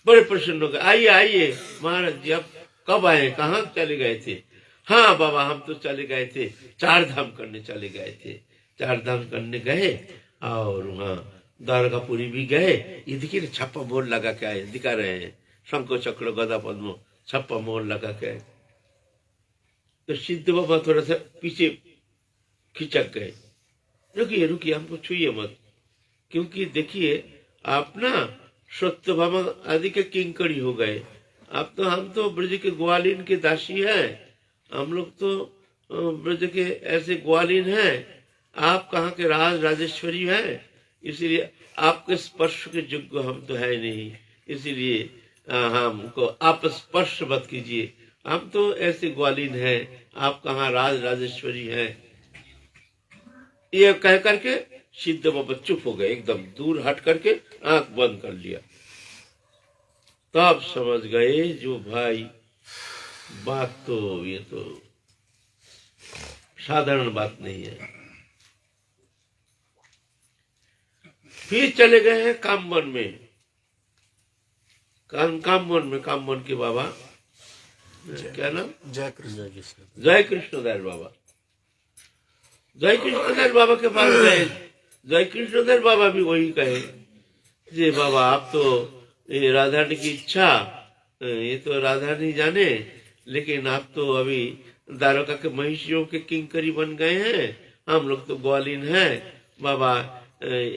बड़े प्रसन्न हो गए, आइए आइए महाराज जी, आप कब आए, कहाँ चले गए थे? हाँ बाबा, हम तो चले गए थे, 4 धाम करने चले गए थे। 4 धाम करने गए और वहाँ द्वारकापुरी भी गए। ये देखिए ना, छप्पा मोहर लगा के आए, दिखा रहे हैं, शंख चक्र गदा पद्म छप्पा मोहर लगा के आए। तो सिद्ध बाबा थोड़ा सा पीछे खिंचक गए, रुकिए रुकिए, हमको छुइए मत, क्योंकि देखिए आप ना सत्य भामा आदि के किंकड़ी हो गए। आप तो, हम तो ब्रज के ग्वालिन के दासी हैं, हम लोग तो ब्रज के ऐसे ग्वालिन हैं, आप कहाँ के राज राजेश्वरी हैं, इसीलिए आपके स्पर्श के योग्य हम तो है नहीं, इसीलिए हमको आप स्पर्श मत कीजिए, हम तो ऐसे ग्वालिन हैं, आप कहाँ राज राजेश्वरी हैं। ये कह करके सिद्ध बाबा चुप हो गए, एकदम दूर हट करके आंख बंद कर लिया। तब समझ गए जो भाई बात तो, ये तो साधारण बात नहीं है। फिर चले गए हैं कामवन में, कामवन के बाबा, क्या नाम? जय कृष्ण। जय कृष्णदास बाबा। जय कृष्णदास बाबा के पास गए। जय कृष्णदास बाबा भी वही कहे, जे बाबा आप तो ये राधा की इच्छा, ये तो राधा नहीं जाने, लेकिन आप तो अभी द्वारका के महिषियों के किंकरी बन गए हैं, हम लोग तो ग्वालिन हैं बाबा,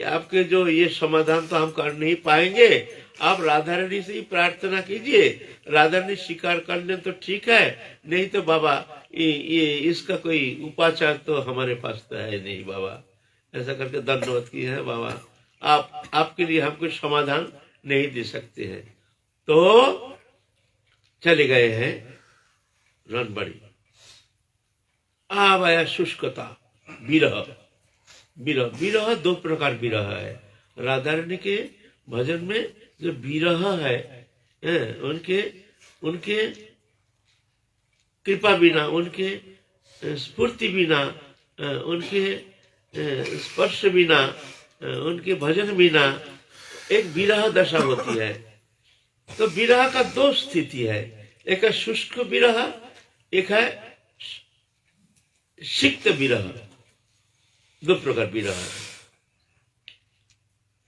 आपके जो ये समाधान तो हम कर नहीं पाएंगे, आप राधा रानी से ही प्रार्थना कीजिए, राधा रानी स्वीकार कर ले तो ठीक है, नहीं तो बाबा ये इसका कोई उपाचार तो हमारे पास तो है नहीं बाबा। ऐसा करके दंडवत की है बाबा, आपके लिए हम कोई समाधान नहीं दे सकते हैं। तो चले गए हैं रणबड़ी। अब आया शुष्कता, विरह। विरह 2 प्रकार विरह है। राधा रानी के भजन में जो विरह है, उनके कृपा बिना, उनके स्फूर्ति बिना, उनके स्पर्श बिना, उनके भजन बिना एक विरह दशा होती है। तो विरह का 2 स्थिति है, एक है शुष्क विरह, एक है सिक्त विरह। 2 प्रकार विरह है।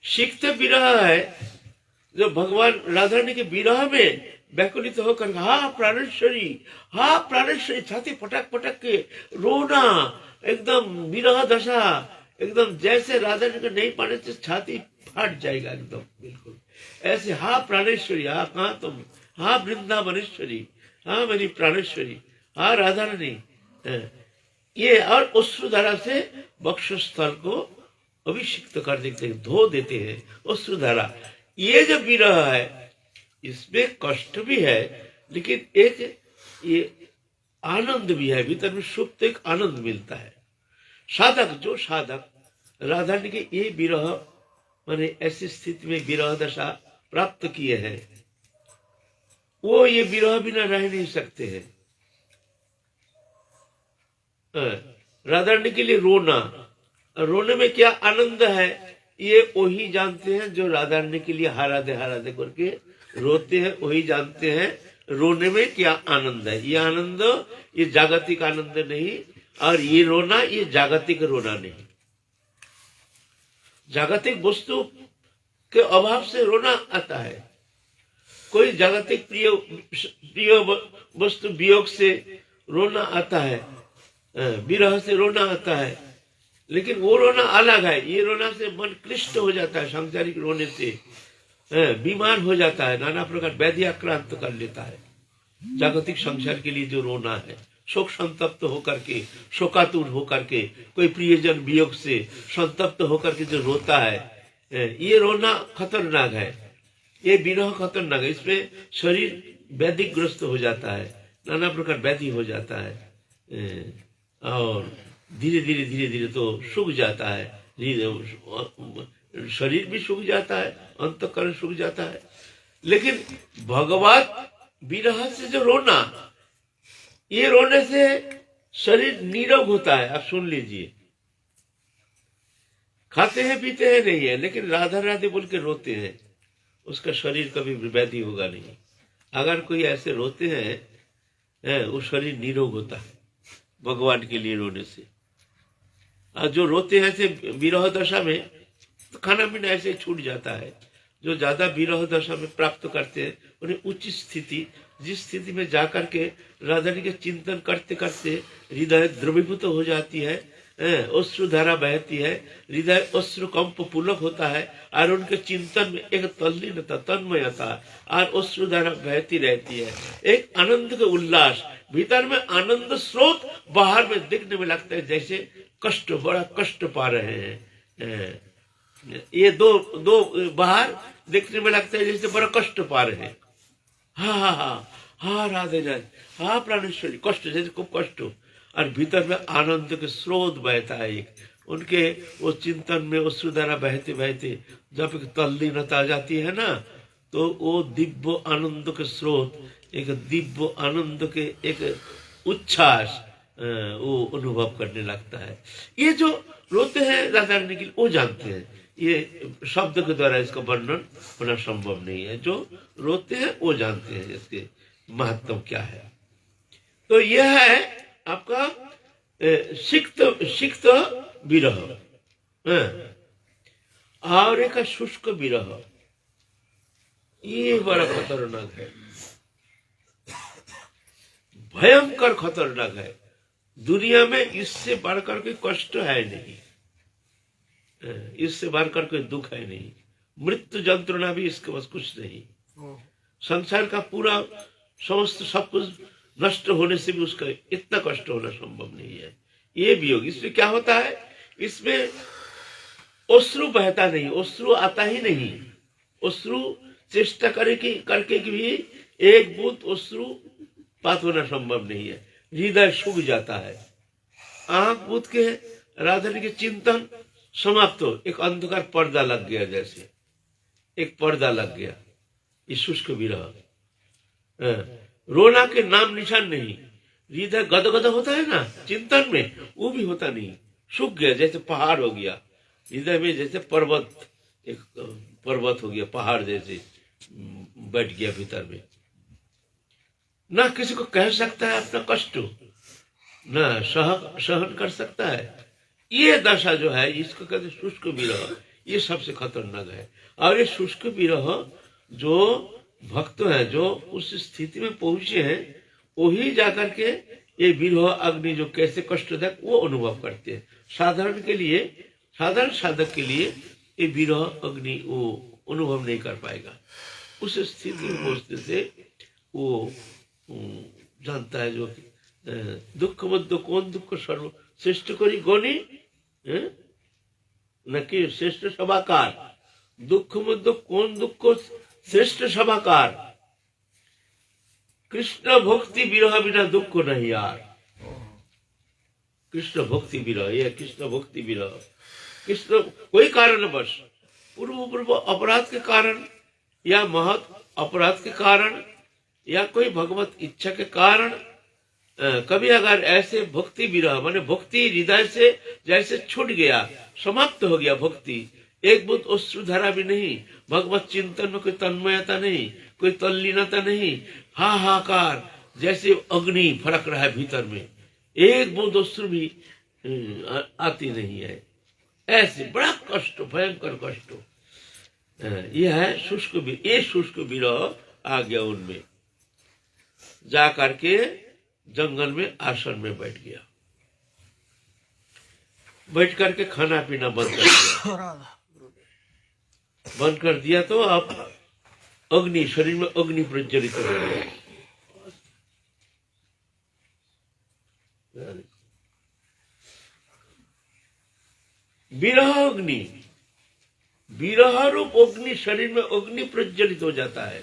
सिक्त विरह है जो भगवान राधा रानी के विरह में व्याकुलित होकर हा प्राणेश्वरी छाती पटक पटक के रोना, एकदम विरह दशा, एकदम जैसे राधा रानी को नहीं पाने से छाती फट जाएगा एकदम, बिल्कुल ऐसे, हा प्राणेश्वरी, हा कहाँ तुम, हा वृंदावनेश्वरी, हा मेरी प्राणेश्वरी, हा राधा रानी। ये और अश्रुधारा से वक्षस्थल को अभिषिक्त कर देते हैं, धो देते हैं अश्रुधारा। ये जो विरह है इसमें कष्ट भी है, लेकिन एक ये आनंद भी है, भीतर में सुप्त एक आनंद मिलता है। जो साधक राधा रानी के ये विरह माने ऐसी स्थिति में विरह दशा प्राप्त किए हैं, वो ये विरह बिना रह नहीं सकते हैं। राधा रानी के लिए रोने में क्या आनंद है, ये वही जानते हैं जो राधा रानी के लिए हारा दे करके रोते हैं, वही जानते हैं रोने में क्या आनंद है। ये आनंद ये जागतिक आनंद नहीं, और ये रोना ये जागतिक रोना नहीं। जागतिक वस्तु के अभाव से रोना आता है, कोई जागतिक प्रिय वस्तु वियोग से रोना आता है, विरह से रोना आता है, लेकिन वो रोना अलग है। ये रोना से मन क्लिष्ट हो जाता है, सांसारिक रोने से बीमार हो जाता है, नाना प्रकार व्याधि आक्रांत कर लेता है। जागतिक संसार के लिए जो रोना है, शोक संतप्त होकर के, शोकातुर होकर के, कोई प्रियजन वियोग से संतप्त होकर के जो रोता है, ये रोना खतरनाक है, ये विरह खतरनाक है। इसमें शरीर व्याधिग्रस्त हो जाता है, नाना प्रकार व्याधि हो जाता है, और धीरे धीरे तो सूख जाता है, शरीर भी सूख जाता है, अंतःकरण सूख जाता है। लेकिन भगवत विरह से जो रोना, ये रोने से शरीर नीरव होता है। आप सुन लीजिए, खाते हैं पीते हैं नहीं है, लेकिन राधा राधे बोल के रोते हैं, उसका शरीर कभी व्याधि होगा नहीं। अगर कोई ऐसे रोते हैं, वो शरीर निरोग होता है भगवान के लिए रोने से। और जो रोते हैं ऐसे विरह दशा में, तो खाना पीना ऐसे छूट जाता है। जो ज्यादा विरह दशा में प्राप्त करते हैं, उन्हें उचित स्थिति, जिस स्थिति में जाकर के राधा रानी के चिंतन करते करते हृदय द्रवीभूत हो जाती है, अश्रु धारा बहती है, हृदय अश्रु कंप पुलक होता है, और उनके चिंतन में एक तल्लीनता, तन्मयता और अश्रु धारा बहती रहती है। एक आनंद का उल्लास, भीतर में आनंद स्रोत बाहर में दिखने में लगता है जैसे कष्ट, बड़ा कष्ट पा रहे हैं। ये दो बाहर देखने में लगता है जैसे बड़ा कष्ट पा रहे हैं। हाँ हाँ हाँ हाँ राधे राधे, हाँ प्राणेश्वरी, कष्ट जैसे खूब कष्ट हो, और भीतर में आनंद के स्रोत बहता है। एक उनके वो चिंतन में अश्रु धारा बहते बहते जब एक तल्लीनता आ जाती है ना, तो वो दिव्य आनंद के स्रोत, एक दिव्य आनंद के एक उच्छ्वास वो अनुभव करने लगता है। ये जो रोते हैं राधा रानी के लिए, वो जानते हैं, ये शब्द के द्वारा इसका वर्णन होना संभव नहीं है। जो रोते हैं वो जानते हैं इसके महत्व क्या है। तो यह है आपका सिक्त विरह, और एक शुष्क विरह। ये बड़ा खतरनाक है, भयंकर खतरनाक है। दुनिया में इससे बढ़कर कोई कष्ट है नहीं, इससे बढ़कर कोई दुख है नहीं, मृत्यु यंत्रणा भी इसके बस कुछ नहीं। संसार का पूरा समस्त सब कुछ नष्ट होने से भी उसका इतना कष्ट होना संभव नहीं है। ये वियोग, इसमें क्या होता है, इसमें अश्रु बहता नहीं, अश्रु आता ही नहीं। अश्रु चेष्टा करके भी एक बूंद अश्रु पात होना संभव नहीं है। हृदय सूख जाता है, आंख बूंद के राधा रानी के चिंतन समाप्त हो, एक अंधकार पर्दा लग गया, जैसे एक पर्दा लग गया। ये शुष्क विरह, रोना के नाम निशान नहीं। हृदय गदगद होता है ना चिंतन में, वो भी होता नहीं, सूख गया, जैसे पहाड़ हो गया हृदय में, जैसे पर्वत, एक पर्वत हो गया, पहाड़ जैसे बैठ गया भीतर में। ना किसी को कह सकता है अपना कष्ट, ना सहन कर सकता है। ये दशा जो है, इसको कहते शुष्क विरह, ये सबसे खतरनाक है। और ये शुष्क विरह जो भक्त हैं, जो उस स्थिति में पहुंचे हैं, वही जाकर के ये विरह अग्नि जो कैसे कष्टदायक वो अनुभव करते हैं। साधारण के लिए, साधारण साधक के लिए ये विरह अग्नि वो अनुभव नहीं कर पाएगा। उस स्थिति में पहुंचने से वो जानता है जो दुख मध्य कौन दुख सर्व श्रेष्ठ करी गणी नकी श्रेष्ठ सभाकार, दुख मध्य कौन दुख श्रेष्ठ सभाकार, कृष्ण भक्ति विरह बिना दुख नहीं यार। कृष्ण भक्ति विरह, यह कृष्ण भक्ति विरह, कृष्ण कोई कारणवश पूर्व अपराध के कारण या महत अपराध के कारण या कोई भगवत इच्छा के कारण कभी अगर ऐसे भक्ति विरह, माने भक्ति हृदय से जैसे छूट गया, समाप्त हो गया भक्ति, एक बुद्ध अश्रुधारा भी नहीं, भगवत चिंतन में कोई तन्मयता नहीं, कोई तल्लीनता नहीं, हाहाकार जैसे अग्नि फड़क रहा है भीतर में, एक बूंद अश्रु भी आती नहीं है, ऐसे बड़ा कष्ट, भयंकर कष्ट। यह है शुष्क विरह। ये शुष्क विरह आ गया उनमें, जा करके जंगल में आश्रम में बैठ गया, बैठ करके खाना पीना बंद कर दिया। बंद कर दिया तो अब अग्नि, शरीर में अग्नि प्रज्वलित हो गया। विरह अग्नि, विरह रूप अग्नि शरीर में अग्नि प्रज्वलित हो जाता है।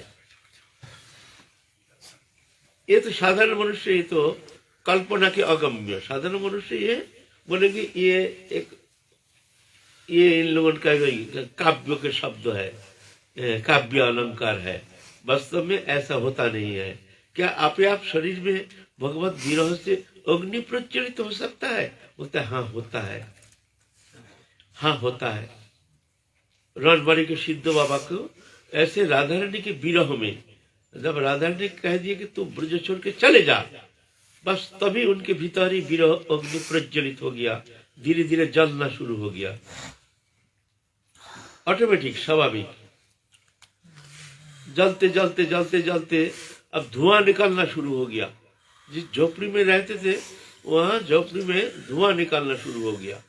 ये तो साधारण मनुष्य, ये तो कल्पना के अगम्य। साधारण मनुष्य ये बोलेंगे ये इन लोगों का काव्य के शब्द है, काव्य अलंकार है। वास्तव में ऐसा होता नहीं है। क्या आप शरीर में भगवत विरह से अग्नि प्रज्वलित हो सकता है? बोलता है हाँ होता है, हाँ होता है। रणबाड़ी के सिद्ध बाबा को ऐसे राधा रानी के विरह में, जब राधा रानी कह दिए कि तू ब्रज छोड़ के चले जा, बस तभी उनके भीतर ही विरह अग्नि प्रज्वलित हो गया, धीरे धीरे जलना शुरू हो गया। ऑटोमेटिक, स्वाभाविक। जलते जलते जलते जलते अब धुआं निकलना शुरू हो गया। जिस झोपड़ी में रहते थे वहां झोपड़ी में धुआं निकलना शुरू हो गया।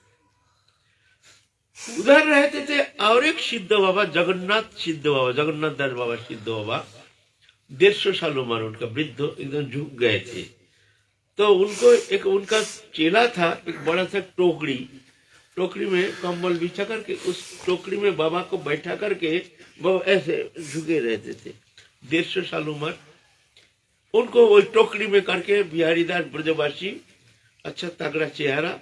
उधर रहते थे और एक सिद्ध बाबा, जगन्नाथ दास बाबा सिद्ध बाबा, 150 साल उम्र उनका, वृद्ध, एकदम झुक गए थे। तो उनको एक उनका चेला था, एक बड़ा सा टोकरी में कंबल बिछा करके उस टोकरी में बाबा को बैठा करके वो ऐसे झुके रहते थे। 150 साल उम्र उनको वो टोकरी में करके बिहारीदास ब्रजवासी, अच्छा तगड़ा चेहरा,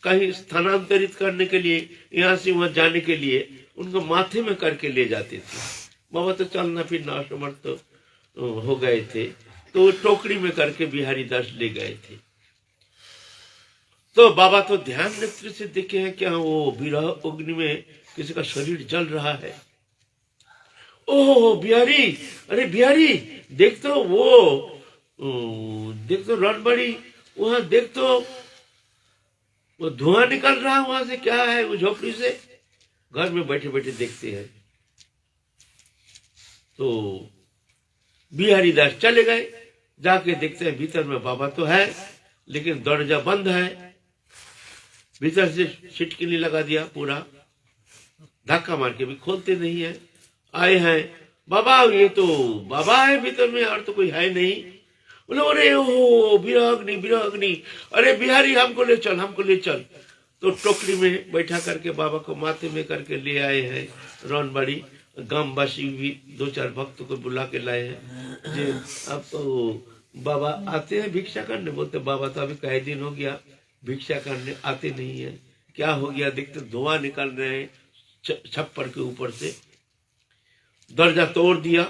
कहीं स्थानांतरित करने के लिए, यहाँ से वहां जाने के लिए उनको माथे में करके ले जाते थे। बाबा तो चलना फिरना असमर्थ हो गए थे, तो टोकरी में करके बिहारीदास ले गए थे। तो बाबा तो ध्यान नेत्र से देखे हैं क्या वो विरह अग्नि में किसी का शरीर जल रहा है। ओह बिहारी, अरे बिहारी देख तो देख तो रणबाड़ी, वहां देख तो वो धुआं निकल रहा है, वहां से क्या है वो झोपड़ी से। घर में बैठे बैठे देखते हैं तो बिहारी दास चले गए, जाके देखते हैं भीतर में बाबा तो है लेकिन दरवाजा बंद है। भीतर से छिटकिनी लगा दिया, पूरा धक्का मार के भी खोलते नहीं है। आए हैं बाबा, ये तो बाबा है भीतर में और तो कोई है नहीं। बोले अरे ओ विरह अग्नि, अरे बिहारी हमको ले चल। तो टोकरी में बैठा करके बाबा को माथे में करके ले आए हैं रणबाड़ी। गांववासी भी 2-4 भक्तों को बुला के लाए हैं। जे अब तो बाबा आते हैं भिक्षा करने, बोलते बाबा तो अभी कई दिन हो गया भिक्षा करने आते नहीं है, क्या हो गया? देखते धुआं निकल रहे हैं छप्पर के ऊपर से। दरवाजा तोड़ दिया,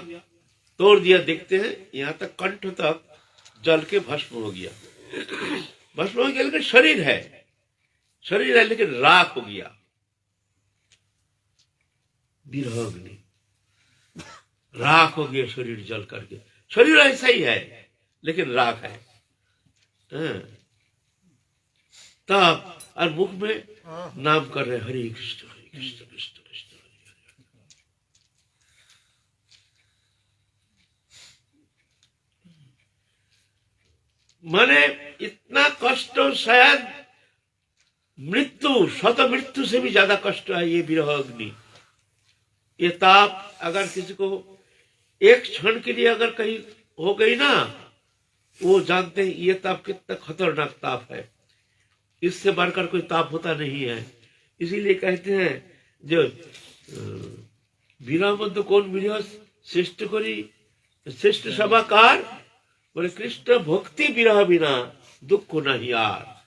देखते हैं यहाँ तक कंठ तक जल के भस्म हो गया। लेकिन शरीर है लेकिन राख हो गया। विरह अग्नि, राख हो गया शरीर जल करके। शरीर ऐसा ही है लेकिन राख है। तब और मुख में नाम कर रहे हरे कृष्ण कृष्ण कृष्ण हरे हरे। माने इतना कष्ट शायद शत मृत्यु से भी ज्यादा कष्ट है ये विरह अग्नि। ये ताप अगर किसी को एक क्षण के लिए अगर कहीं हो गई ना, वो जानते हैं ये ताप कितना खतरनाक ताप है। इससे बढ़कर कोई ताप होता नहीं है। इसीलिए कहते हैं जो विरह मध्य कौन विरह श्रेष्ठ करी श्रेष्ठ सभाकार, बोले कृष्ण भक्ति विरह बिना दुख नहीं यार।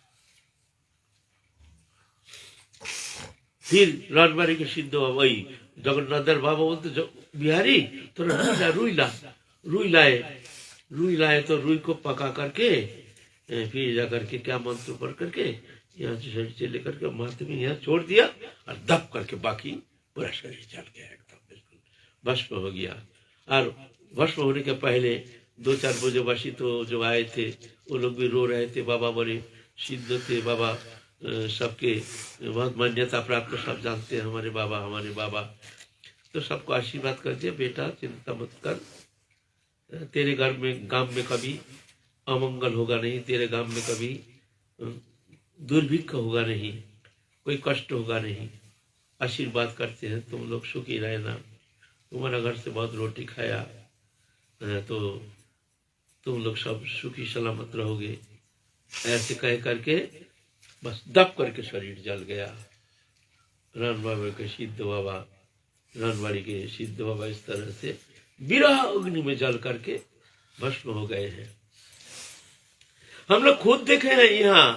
फिर रणबाड़ी के सिद्ध वही जगन्नाथ बाबा बोलते बिहारी थोड़ा रुई लाए तो रुई को पका करके फिर जा करके क्या मंत्र पढ़ करके यहाँ से शरीर से लेकर के माथे में यहाँ छोड़ दिया और दब करके बाकी पूरा शरीर जल गया, एकदम बिल्कुल भस्म हो गया। और भस्म होने के पहले 2-4 ब्रजवासी तो जो आए थे वो लोग भी रो रहे थे। बाबा बड़े सिद्ध थे, बाबा सबके बहुत मान्यता प्राप्त, सब जानते हैं हमारे बाबा। तो सबको आशीर्वाद कर दिया, बेटा चिंता मत कर, तेरे घर में गांव में कभी अमंगल होगा नहीं, तेरे गांव में कभी दुर्भिक्ष होगा नहीं, कोई कष्ट होगा नहीं। आशीर्वाद करते हैं तुम लोग सुखी रहना, तुम्हारा घर से बहुत रोटी खाया तो तुम लोग सब सुखी सलामत रहोगे। ऐसे कह करके बस दब करके शरीर जल गया। राम बाबा के सिद्ध बाबा रणवाड़ी के सिद्ध बाबा इस तरह से विरह अग्नि में जल करके भस्म हो गए हैं। हम लोग खुद देखे हैं यहाँ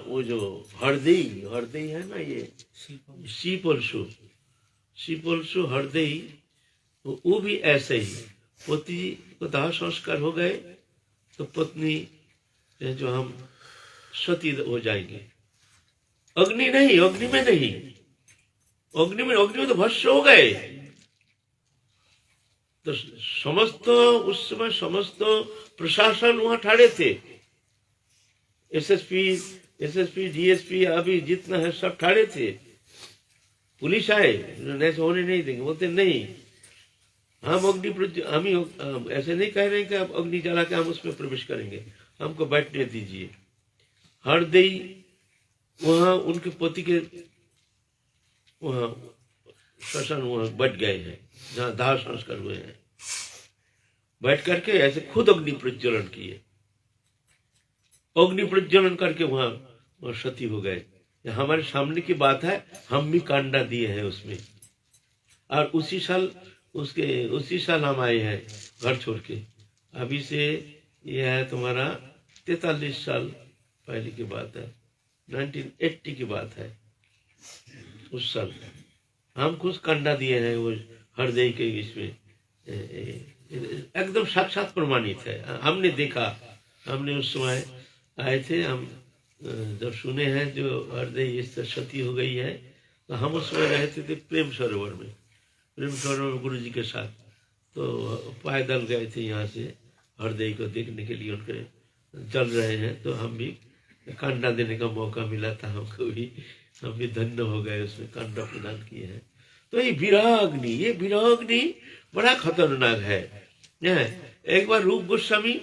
वो जो हरदई है ना, ये सीपोलसु हरदई, वो भी ऐसे ही पति को दाह संस्कार हो गए तो पत्नी जो हम सती हो जाएंगे। अग्नि में तो भस्म हो गए। तो उस समय समस्त प्रशासन वहां ठहरे थे, एसएसपी डीएसपी अभी जितना है सब ठहरे थे। पुलिस आए, ऐसे होने नहीं देंगे, बोलते नहीं हम हम ऐसे नहीं कह रहे कि आप अग्नि जला के हम उसमें प्रवेश करेंगे, हमको बैठने दीजिए। हरदई वहां उनके पति के वहां श्मशान वहां बैठ गए हैं जहाँ दाह संस्कार हुए हैं, बैठ करके ऐसे खुद अग्नि प्रज्वलन किए। अग्नि प्रज्वलन करके वहां सती हो गए। हमारे सामने की बात है, हम भी कांडा दिए हैं उसमें। और उसी साल हम आए हैं घर छोड़ के। अभी से यह है तुम्हारा 43 साल पहले की बात है, 1980 की बात है। उस साल हम कुछ कंडा दिए हैं वो हरदई के इसमें, एकदम साक्षात प्रमाणित है। हमने देखा, हमने उस समय आए थे, हम जब सुने हैं जो हरदई इस तरह सती हो गई है, तो हम उस समय रहते थे प्रेम सरोवर में गुरु जी के साथ। तो पैदल गए थे यहाँ से हरदई को देखने के लिए, उनके चल रहे हैं तो हम भी कांडा देने का मौका मिला था हमको भी, हम भी धन्य हो गए, उसमें कांडा प्रदान किए हैं। तो ये विरह अग्नि बड़ा खतरनाक है। एक बार रूप गोस्वामी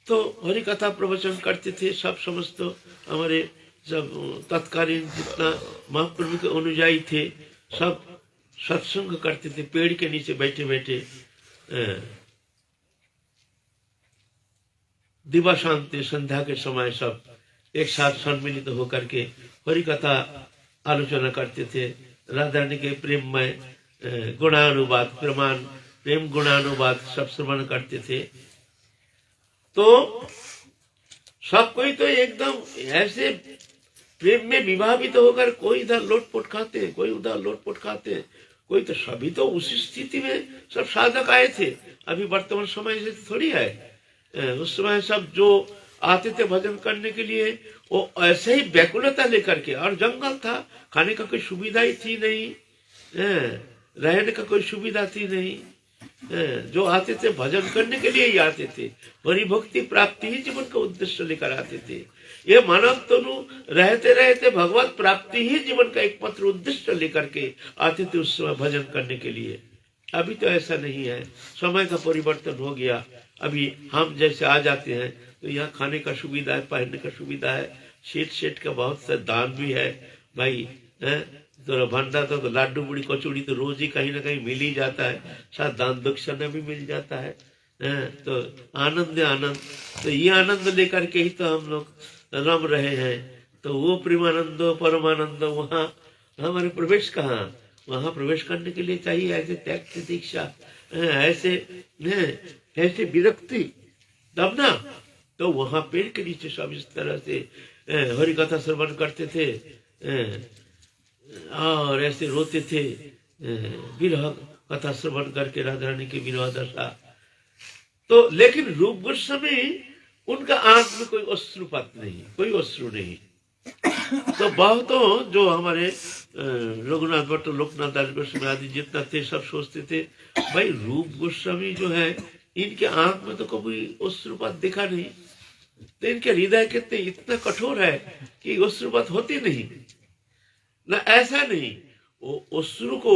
तो हरि कथा प्रवचन करते थे। सब समस्त हमारे सब तत्कालीन जितना महाप्रभु के अनुयायी थे सब सत्संग करते थे, पेड़ के नीचे बैठे बैठे दिवा शांति संध्या के समय सब एक साथ सम्मिलित होकर के हरि कथा आलोचना करते थे। राधा रानी के प्रेम में गुणानुवाद प्रेम गुणानुवाद सब श्रवण करते थे। तो सब कोई तो एकदम ऐसे प्रेम में विभावित होकर कोई इधर लोटपोट खाते, कोई उधर लोटपोट खाते, कोई तो सभी तो उसी स्थिति में सब साधक आए थे। अभी वर्तमान समय से थोड़ी है, उस समय सब जो आते थे भजन करने के लिए वो ऐसे ही व्याकुलता लेकर के, और जंगल था, खाने का कोई सुविधा ही थी नहीं, रहने का कोई सुविधा थी नहीं। जो आते थे भजन करने के लिए ही आते थे, हरि भक्ति प्राप्ति ही जीवन का उद्देश्य लेकर आते थे। ये मानव तनु रहते रहते भगवत प्राप्ति ही जीवन का एकमात्र उद्देश्य लेकर के आते थे उस समय भजन करने के लिए। अभी तो ऐसा नहीं है, समय का परिवर्तन हो गया। अभी हम जैसे आ जाते हैं तो यहाँ खाने का सुविधा है, पहनने का सुविधा है, सेठ का बहुत सा दान भी है भाई। तो भंडार तो लाडू बुड़ी कचौड़ी तो रोज ही कहीं ना कहीं मिल ही जाता है, साथ दान दक्षिणा भी मिल जाता है। तो आनंद तो ये आनंद लेकर के ही तो हम लोग रम रहे हैं। तो वो प्रेमानंद परमानंद वहाँ हमारे प्रवेश कहाँ, वहाँ प्रवेश करने के लिए चाहिए ऐसे त्याग की दीक्षा, ऐसे विरक्ति, तब ना। तो वहाँ पेड़ के नीचे सब इस तरह से हरि कथा श्रवण करते थे और ऐसे रोते थे, विरह कथा श्रवण करके राधा रानी की विरह दशा। तो लेकिन रूप गोस्वामी उनका आंख में कोई अश्रुपात नहीं, कोई अश्रु नहीं। तो बहुतों जो हमारे रघुनाथ भट्ट, लोकनाथ दास गोस्वामी आदि जितना थे सब सोचते थे भाई रूप गोस्वामी जो है इनके आंख में तो कभी अश्रुपात दिखा नहीं, तो इनके हृदय कितने इतना कठोर है कि अश्रुपात होती नहीं ना। ऐसा नहीं, वो अश्रु को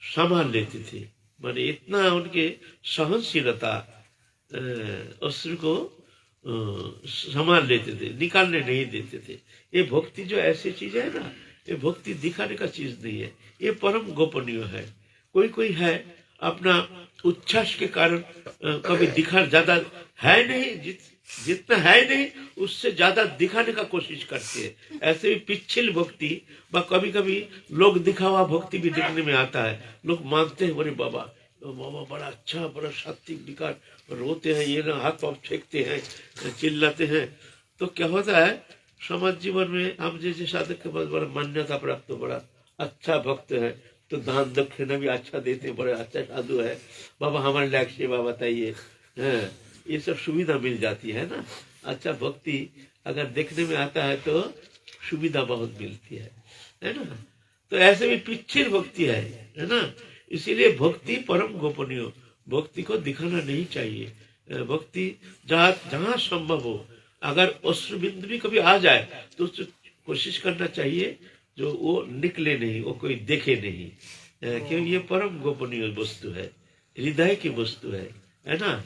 संभाल लेते थे, माने इतना उनके सहनशीलता, अश्रु को संभाल लेते थे, निकालने नहीं देते थे। ये भक्ति जो ऐसी चीज है ना, ये भक्ति दिखाने का चीज नहीं है, ये परम गोपनीय है। कोई है अपना उच्छ्वास के कारण कभी दिखा ज्यादा है नहीं, जितना है नहीं उससे ज्यादा दिखाने का कोशिश करते हैं। ऐसे भी पिछल भक्ति व कभी कभी लोग दिखावा भक्ति भी देखने में आता है। लोग मानते हैं बोले बाबा बाबा बड़ा अच्छा, बड़ा सात्विक विकार, रोते हैं, ये ना हाथ पाँव फेंकते हैं, चिल्लाते हैं। तो क्या होता है समाज जीवन में हम जैसे साधक के पास बड़ा मान्यता प्राप्त, बड़ा अच्छा भक्त है, तो दान दक्षिणा भी अच्छा देते हैं, बड़े अच्छा साधु है, बाबा हमारे लायक सेवा बताइए, ये सब सुविधा मिल जाती है ना। अच्छा भक्ति अगर देखने में आता है तो सुविधा बहुत मिलती है ना। तो ऐसे भी पिछड़ भक्ति है ना। इसीलिए भक्ति परम गोपनीय, भक्ति को दिखाना नहीं चाहिए। भक्ति जहाँ संभव हो, अगर अश्रु बिंदु भी कभी आ जाए तो उससे कोशिश करना चाहिए जो वो निकले नहीं, वो कोई देखे नहीं, क्योंकि ये परम गोपनीय वस्तु है, हृदय की वस्तु है ना।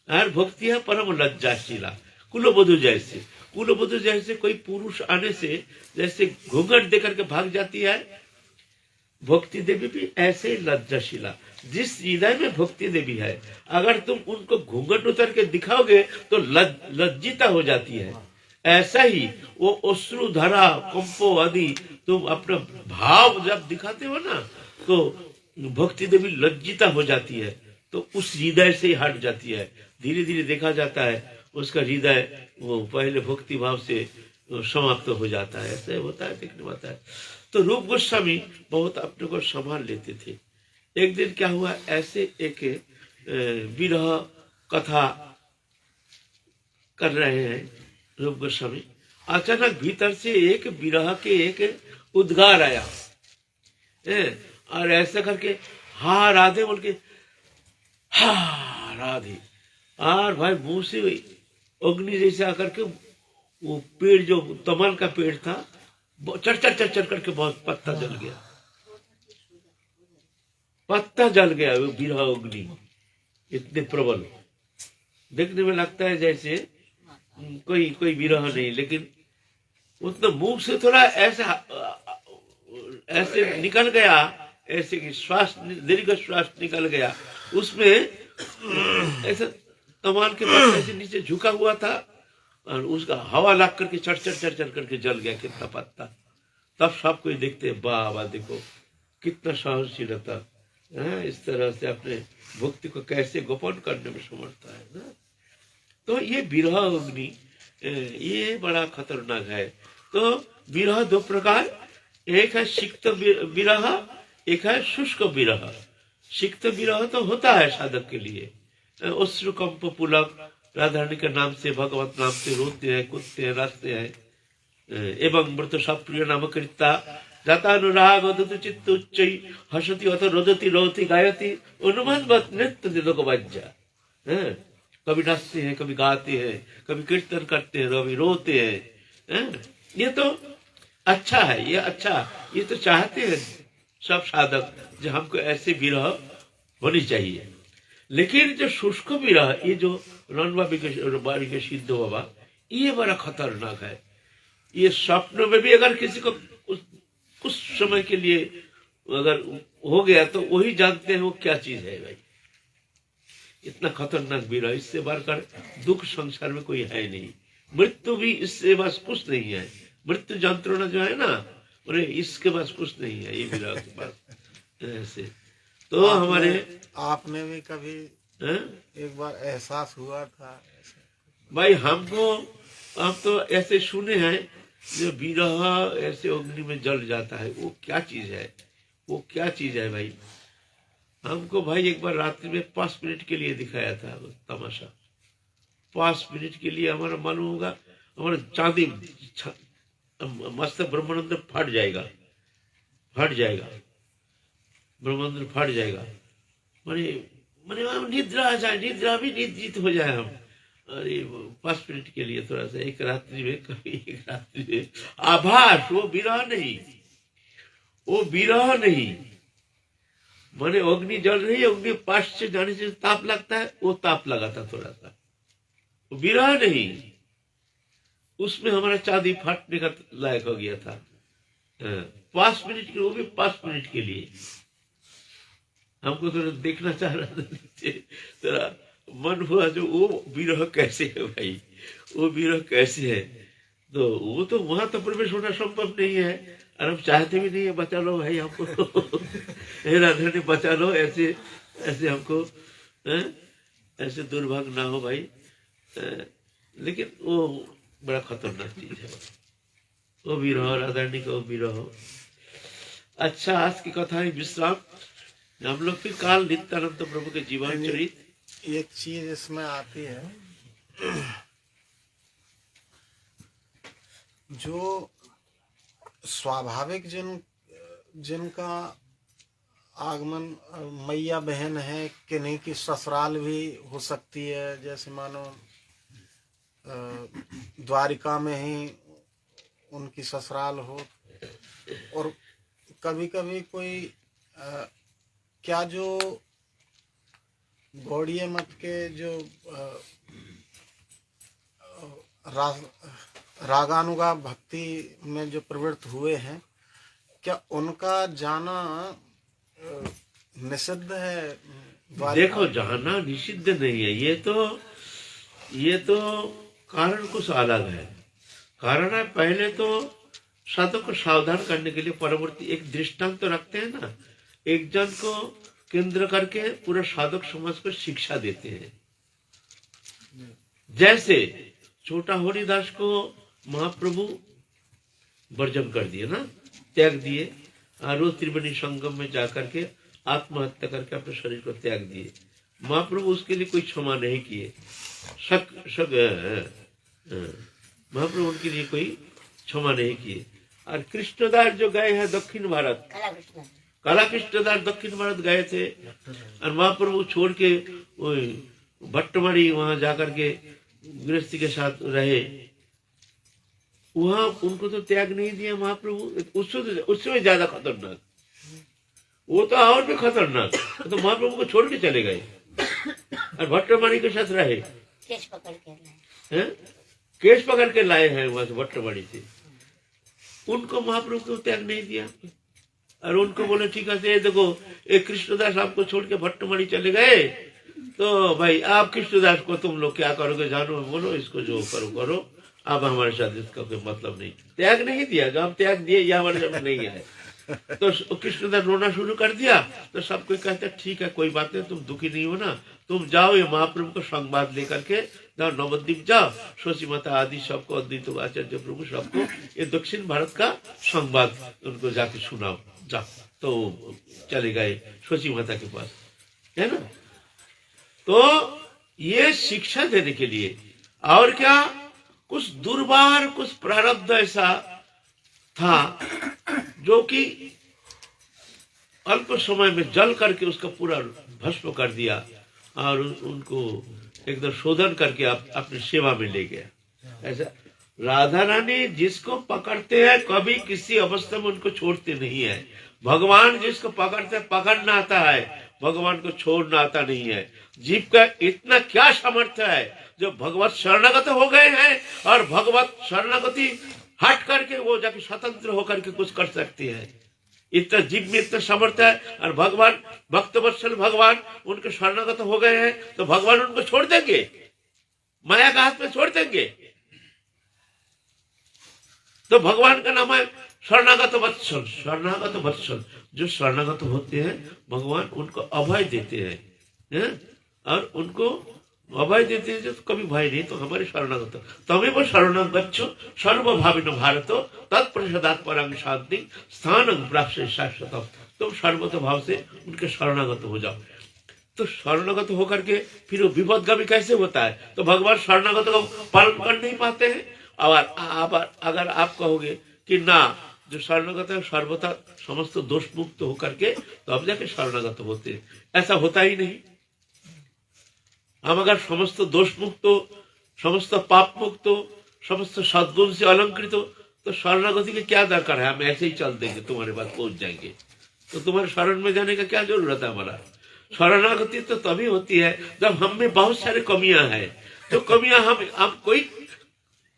और भक्ति है परम लज्जाशीला, कुलवधु जैसे, कुलवधु जैसे कोई पुरुष आने से जैसे घूंघट देकर के भाग जाती है, भक्ति देवी भी ऐसे लज्जाशीला। जिस हृदय में भक्ति देवी है, अगर तुम उनको घूंघट उतर के दिखाओगे तो लज्जिता हो जाती है। ऐसा ही वो अश्रु धरा कंपो आदि तुम अपना भाव जब दिखाते हो ना, तो भक्ति देवी लज्जिता हो जाती है, तो उस हृदय से हट जाती है। धीरे धीरे देखा जाता है उसका हृदय वो पहले भक्ति भाव से समाप्त हो जाता है। ऐसा होता है, देखने में आता है। तो रूप गोस्वामी बहुत अपने को संभाल लेते थे। एक दिन क्या हुआ, ऐसे एक विरह कथा कर रहे हैं रूप गोस्वामी, अचानक भीतर से एक विरह के एक उद्गार आया, और ऐसा करके हा राधे बोल के, हा राधे, और भाई मुंह से अग्नि जैसे आकर के वो पेड़ जो तमल का पेड़ था चढ़ करके बहुत पत्ता जल गया, पत्ता जल गया। वो विरह अग्नि इतने प्रबल, देखने में लगता है जैसे कोई विरह नहीं, लेकिन उतना मुंह से थोड़ा ऐसे निकल गया, ऐसे श्वास, दीर्घ श्वास निकल गया, उसमें ऐसा तमाल के पास ऐसे नीचे झुका हुआ था, और उसका हवा लग करके चढ़ करके जल गया कितना पत्ता। तब सब कोई देखते, वाह देखो कितना साहसशीलता है, इस तरह से अपने भक्ति को कैसे गोपन करने में समर्थ है ना। तो ये विरह अग्नि ये बड़ा खतरनाक है। तो विरह दो प्रकार, एक है सिक्त विरह, एक है शुष्क विरह। सिक्त विरह तो होता है साधक के लिए, अश्रु कंप पुलक, राधारानी के नाम से, भगवत नाम से रोते हैं, कूदते हैं, नाचते हैं। एवं मृत प्रिय नाम कृता जातानुराग चित्त उच्च हसती अथ रोदती रोती गायती उन्माद नृत्य दिलों बाज्या। कभी नाचते हैं, कभी गाते हैं, कभी कीर्तन करते हैं, कभी रोते हैं। ये तो अच्छा है, ये अच्छा, ये तो चाहते हैं सब साधक जो हमको ऐसे विरह होनी चाहिए। लेकिन जो शुष्क विरह, ये जो रणबाबी के सिद्ध बाबा, ये बड़ा खतरनाक है। ये स्वप्न में भी अगर किसी को कुछ समय के लिए अगर हो गया तो वही जानते हैं वो क्या चीज है भाई। इतना खतरनाक विरह, इससे बढ़कर दुख संसार में कोई है नहीं। मृत्यु भी इससे बस कुछ नहीं है। मृत्यु यंत्रणा जो है ना, अरे इसके पास कुछ नहीं है ये विरह के पास। ऐसे तो हमारे आपने भी कभी एक बार एहसास हुआ था ऐसे? भाई हम तो ऐसे सुने हैं जो विरह ऐसे अग्नि में जल जाता है, वो क्या चीज है, वो क्या चीज है भाई। हमको भाई एक बार रात्रि में 5 मिनट के लिए दिखाया था तमाशा। 5 मिनट के लिए हमारा मालूम होगा, हमारा चांदी मस्त ब्रह्मानंद फट जाएगा, ब्रह्मानंद फट जाएगा। मैंने निद्रा आ जाए, निद्रा भी निद्रित हो जाए हम। अरे 5 मिनट के लिए थोड़ा सा, एक रात्रि में, कभी एक रात्रि में आभास, वो विरह नहीं, वो विरह नहीं। माने अग्नि जल रही है, अग्नि पास से जाने से ताप लगता है, वो ताप लगा था थोड़ा सा, वो विरह नहीं। उसमें हमारा चांदी फाटने का लायक हो गया था। 5 मिनट के, वो भी 5 मिनट के लिए। हमको थोड़ा देखना चाह रहा था, थोड़ा मन हुआ जो वो विरह कैसे है भाई। वो विरह कैसी है। तो वो तो वहां तो प्रवेश होना संभव नहीं है, और हम चाहते भी नहीं है बचा लो भाई हमको हे राधा बचा लो, ऐसे ऐसे हमको ऐसे दुर्भाग्य ना हो भाई। लेकिन वो बड़ा खतरनाक चीज है, वो विरह, राधारणी का वो विरह। अच्छा, आज की कथा है विश्राम। हम लोग फिर काल नित्यानंद प्रभु के जीवन चरित। एक चीज इसमें आती है, जो स्वाभाविक जिनका आगमन मैया बहन है कि नहीं, कि ससुराल भी हो सकती है, जैसे मानो द्वारिका में ही उनकी ससुराल हो, और कभी कभी कोई क्या जो गौड़ीय मत के जो रागानुगा भक्ति में जो प्रवृत्त हुए हैं, क्या उनका जाना निषिद्ध है? देखो, जाना निषिद्ध नहीं है, ये तो कारण कुछ अलग है। कारण है, पहले तो साधक को सावधान करने के लिए परवर्ती एक दृष्टांत तो रखते हैं ना, एक जन को केंद्र करके पूरा साधक समाज को शिक्षा देते हैं। जैसे छोटा हरिदास को महाप्रभु वर्जन कर दिए ना, त्याग दिए, और वो त्रिवेणी संगम में जाकर के आत्महत्या करके अपने शरीर को त्याग दिए। महाप्रभु उसके लिए कोई क्षमा नहीं किए, महाप्रभु उनके लिए कोई क्षमा नहीं किए। और कृष्णदास जो गए हैं दक्षिण भारत, काला कृष्णदास दक्षिण भारत गए थे, और महाप्रभु छोड़ के भट्टमारी वहां जाकर के गृहस्थी के साथ रहे, वहां उनको तो त्याग नहीं दिया महाप्रभु। उससे ज्यादा खतरनाक, वो तो और भी खतरनाक, तो महाप्रभु को छोड़ के चले गए और भट्टमारी के साथ रहे। केस पकड़ के लाए हैं वहां से भट्टमारी से। उनको महाप्रभु को त्याग नहीं दिया, और उनको बोले ठीक है, देखो एक कृष्णदास आपको छोड़ के भट्टमारी चले गए, तो भाई आप कृष्णदास को तुम लोग क्या करोगे जानो, बोलो इसको जो करो करो, अब हमारे साथ इसका कोई मतलब नहीं। त्याग नहीं दिया, जो हम त्याग दिए ये हमारे साथ नहीं है। तो कृष्णदास रोना शुरू कर दिया, तो सब कोई कहते ठीक है, कोई बात नहीं, तुम दुखी नहीं हो ना, तुम जाओ ये महाप्रभु को संवाद लेकर के जाओ, नवद्वीप जाओ, शशि माता आदि सबको, अद्वैत आचार्य प्रभु सबको ये दक्षिण भारत का संवाद उनको जाके सुनाओ, जाओ। तो चले गए शशि माता के पास, है ना। तो ये शिक्षा देने के लिए, और क्या, कुछ दुर्बार, कुछ प्रारब्ध ऐसा था जो कि अल्प समय में जल करके उसका पूरा भस्म कर दिया, और उनको एकदम शोधन करके अपनी सेवा में ले गया। ऐसा राधा रानी जिसको पकड़ते हैं कभी किसी अवस्था में उनको छोड़ते नहीं है। भगवान जिसको पकड़ते हैं, पकड़ना आता है, भगवान को छोड़ना आता नहीं है। जीव का इतना क्या सामर्थ्य है, जो भगवत शरणागत हो गए हैं, और भगवत शरणागति हट करके वो जाके स्वतंत्र होकर के कुछ कर सकती है। इतना जीव में इतना सामर्थ्य है, और भगवान भक्तवत्सल भगवान उनके शरणागत हो गए हैं, तो भगवान उनको छोड़ देंगे, माया का हाथ में छोड़ देंगे। तो भगवान का नाम है शरणागत वत्सल। शरणागत वत्सल, जो शरणागत होते हैं भगवान उनको अभय देते हैं, और उनको अभय देते हैं, जो कभी भय नहीं, तो हमारे शरणागत तमेव शरणं सर्वभाविनो भारत तत्प्रसादात् परं शांति स्थानं प्राप्स्य शाश्वतम्। तुम सर्वत भाव से उनके शरणागत हो जाओ। तो शरणागत होकर के फिर वो विपदगामी कैसे होता है, तो भगवान शरणागत को पालन कर नहीं पाते हैं। और अगर आप कहोगे कि ना, जो शरणागत है सर्वथा समस्त दोष मुक्त होकर के तो अब जाके शरणागत होते हैं, ऐसा होता ही नहीं। हम अगर समस्त दोष मुक्त, समस्त पाप मुक्त, समस्त सद्गुण से अलंकृत हो, तो शरणागति की क्या दरकार है, हम ऐसे ही चल देंगे, तुम्हारे पास पहुंच जाएंगे। तो तुम्हारे शरण में जाने का क्या जरूरत है। हमारा शरणागति तो तभी होती है जब हम में बहुत सारी कमियां हैं। जो कमियां हम कोई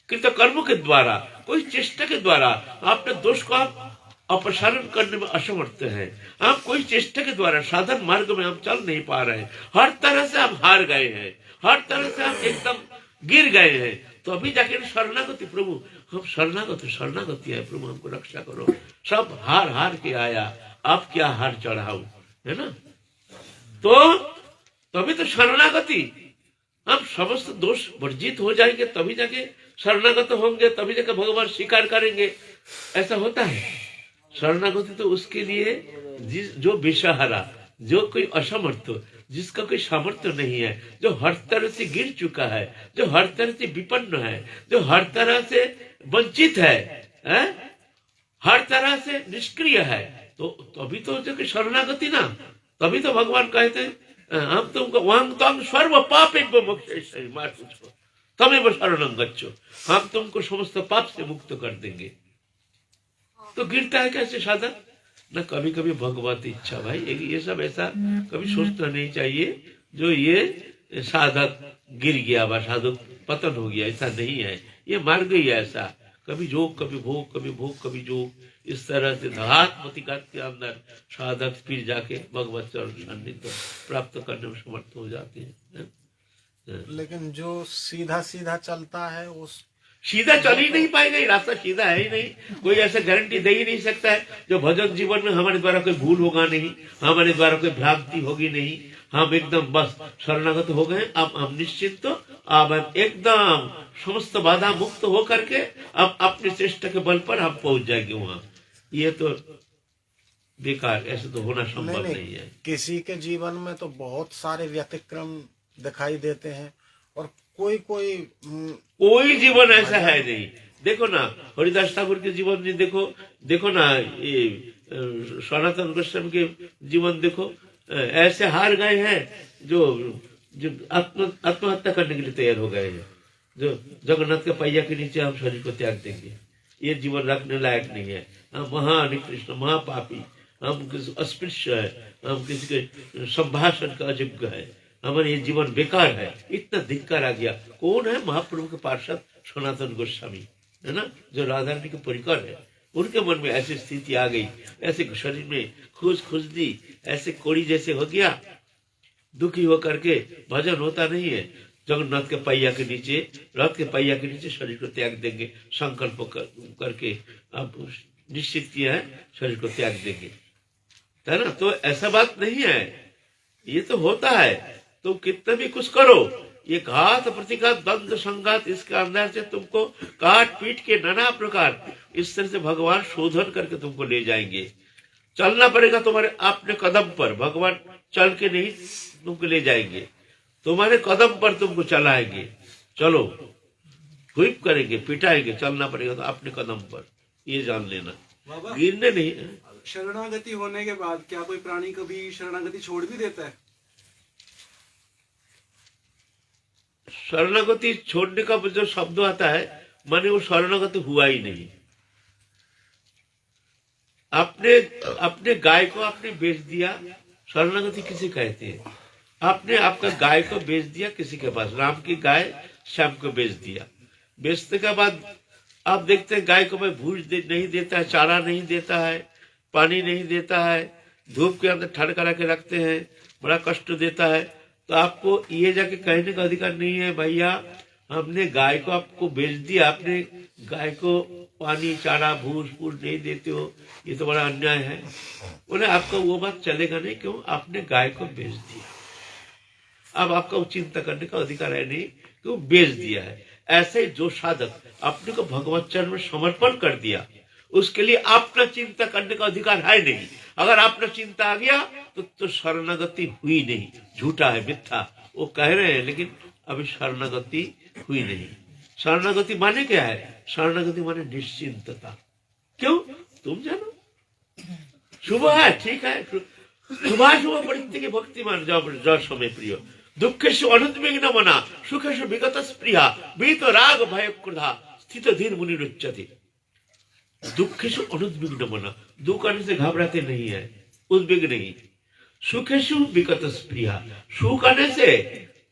कृतकर्म के द्वारा, कोई चेष्टा के द्वारा अपने दोष को आप अपसारण करने में असमर्थ है। हम कोई चेष्टा के द्वारा साधन मार्ग में हम चल नहीं पा रहे हैं, हर तरह से हम हार गए हैं, हर तरह से हम एकदम गिर गए हैं। तभी जाके शरणागति, प्रभु हम शरणागति है, प्रभु हमको रक्षा करो। सब हार हार के आया, अब क्या हार चढ़ाऊ, है ना। तो तभी तो शरणागति, अब समस्त दोष वर्जित हो जाएंगे तभी जाके शरणागत होंगे, तभी जाके भगवान स्वीकार करेंगे। ऐसा होता है। शरणागति तो उसके लिए जो बेसहारा, जो कोई असमर्थ, जिसका कोई सामर्थ्य नहीं है, जो हर तरह से गिर चुका है, जो हर तरह से विपन्न है, जो हर तरह से वंचित है, हर तरह से निष्क्रिय है, तो तभी तो जो शरणागति ना, तभी तो भगवान कहते हैं हम तुमको वहां तम सर्व पापेभ्यो मोक्षयिष्यामि मा शुचः तमेव शरणं गच्छ, हम तुमको समस्त पाप से मुक्त कर देंगे। तो गिरता है कैसे साधक ना, कभी कभी भगवत इच्छा। भाई ये सब ऐसा कभी सोचना नहीं चाहिए जो ये साधक गिर गया व साधक पतन हो गया, ऐसा नहीं है। ये मार्ग ही ऐसा, कभी जोग कभी भोग, कभी भोग कभी जोग, इस तरह से धात्मतिगत के अंदर साधक फिर जाके भगवत चरण सान्निध्य प्राप्त करने में समर्थ हो जाते हैं। लेकिन जो सीधा सीधा चलता है उस सीधा चल ही नहीं पाएगा, ये रास्ता सीधा है ही नहीं। कोई ऐसा गारंटी दे ही नहीं सकता है जो भजन जीवन में हमारे द्वारा कोई भूल होगा नहीं, हमारे द्वारा कोई भ्रांति होगी नहीं, हम एकदम बस शरणागत हो गए, अब हम निश्चित, तो अब हम एकदम समस्त बाधा मुक्त हो करके अब अपनी चेष्टा के बल पर हम पहुंच जाएंगे वहां। ये तो बेकार, ऐसे तो होना संभव नहीं है। किसी के जीवन में तो बहुत सारे व्यतिक्रम दिखाई देते हैं और कोई जीवन ऐसा है नहीं। देखो ना हरिदास ठाकुर के जीवन में देखो ना, ये सनातन गोस्वामी के जीवन देखो, ऐसे हार गए हैं जो आत्महत्या करने के लिए तैयार हो गए हैं, जो जगन्नाथ के पहिया के नीचे हम शरीर को त्याग देंगे, ये जीवन रखने लायक नहीं है, हम महानिकृष्ण महापापी, हम किसी अस्पृश्य है, हम किसी के संभाषण का अयोग्य है, हमारे ये जीवन बेकार है। इतना धिक्कार आ गया। कौन है? महाप्रभु के पार्षद सनातन गोस्वामी, है ना, जो राधा रानी के परिकर है। उनके मन में ऐसी स्थिति आ गई, ऐसे शरीर में खुजदी ऐसे कोड़ी जैसे हो गया, दुखी होकर के भजन होता नहीं है। जगन्नाथ के पहिया के नीचे, रथ के पहिया के नीचे शरीर को त्याग देंगे, संकल्प करके अब निश्चित किया है शरीर को त्याग देंगे, है ना। तो ऐसा बात नहीं है, ये तो होता है। तुम कितना भी कुछ करो, ये घात प्रतिघात द्वंद्व संघात इसके अंदर से तुमको काट पीट के नाना प्रकार इस तरह से भगवान शोधन करके तुमको ले जाएंगे। चलना पड़ेगा तुम्हारे अपने कदम पर, भगवान चल के नहीं तुमको ले जाएंगे, तुम्हारे कदम पर तुमको चलाएंगे। चलो हुइप करेंगे, पिटाएंगे, चलना पड़ेगा तो अपने कदम पर, ये जान लेना, गिरने नहीं। शरणागति होने के बाद क्या कोई प्राणी कभी शरणागति छोड़ भी देता है? शरणागति छोड़ने का जो शब्द आता है, माने वो शरणागति हुआ ही नहीं। अपने गाय को आपने बेच दिया, शरणागति किसे कहते हैं? आपने आपका गाय को बेच दिया किसी के पास, राम की गाय श्याम को बेच दिया। बेचने के बाद आप देखते हैं गाय को भाई भूज नहीं देता है, चारा नहीं देता है, पानी नहीं देता है, धूप के अंदर ठंड करा के रखते हैं, बड़ा कष्ट देता है। तो आपको ये जाके कहने का अधिकार नहीं है भैया हमने गाय को आपको बेच दिया, आपने गाय को पानी चारा भूस फूस नहीं देते हो, ये तो बड़ा अन्याय है। बोले आपका वो बात चलेगा नहीं, क्यों? आपने गाय को बेच दिया, अब आपका चिंता करने का अधिकार है नहीं, क्यों? बेच दिया है। ऐसे जो साधक अपने को भगवत चरण में समर्पण कर दिया, उसके लिए अपना चिंता करने का अधिकार है नहीं। अगर अपना चिंता आ गया तो शरणागति हुई नहीं, झूठा है, मिथ्या। वो कह रहे हैं लेकिन अभी शरणागति हुई नहीं। शरणागति माने क्या है? शरणागति माने निश्चिंतता। क्यों? तुम जानो, शुभ है, ठीक है, शुभाशुभ परित्यागी भक्तिमान जय समय प्रिय, दुखेषु अनुद्विग्न मना सुखेषु विगत स्पृहा वीत राग भय क्रोधा स्थित धीर मुनि रुच्यते। दुखेषु अनुद्विग्न मना, दुख आने से घबराते नहीं है, उद्विग्न नहीं। सुखेषु विगत स्पृहा, सुख आने से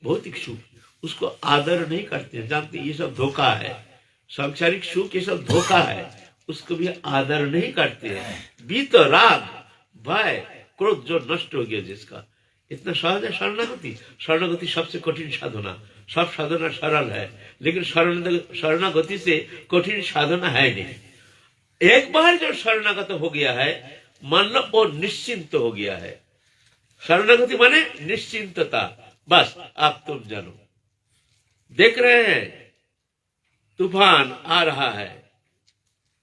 भौतिक सुख, उसको आदर नहीं करते, जानते ये सब धोखा है, सांसारिक सुख ये सब धोखा है, उसको भी आदर नहीं करते हैं। बीत राग भय क्रोध जो नष्ट हो गया जिसका, इतना सहज है शरणागति। शरणागति सबसे कठिन साधना, सब साधना सरल है, लेकिन शरणागति से कठिन साधना है नहीं। एक बार जो शरणागत हो गया है, मान लो वो निश्चिंत हो गया है। शरणागति माने निश्चिंतता। बस आप तुम जानो, देख रहे हैं तूफान आ रहा है,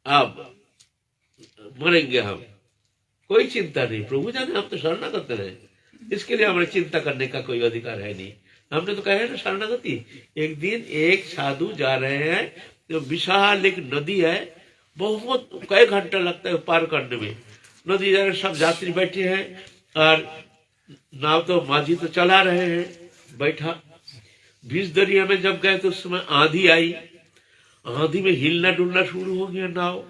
अब मरेंगे हम, कोई चिंता नहीं, प्रभु जाने हम तो शरणागत हैं, इसके लिए हमें चिंता करने का कोई अधिकार है नहीं। हमने तो कहा है ना शरणागति। एक दिन एक साधु जा रहे हैं, जो विशाल एक नदी है, बहुत कई घंटा लगता है पार करने में। नदी जा रहे, सब यात्री बैठे हैं और नाव तो माझी तो चला रहे हैं, बैठा। बीच दरिया में जब गए तो उस समय आंधी आई, आंधी में हिलना डुलना शुरू हो गया नाव।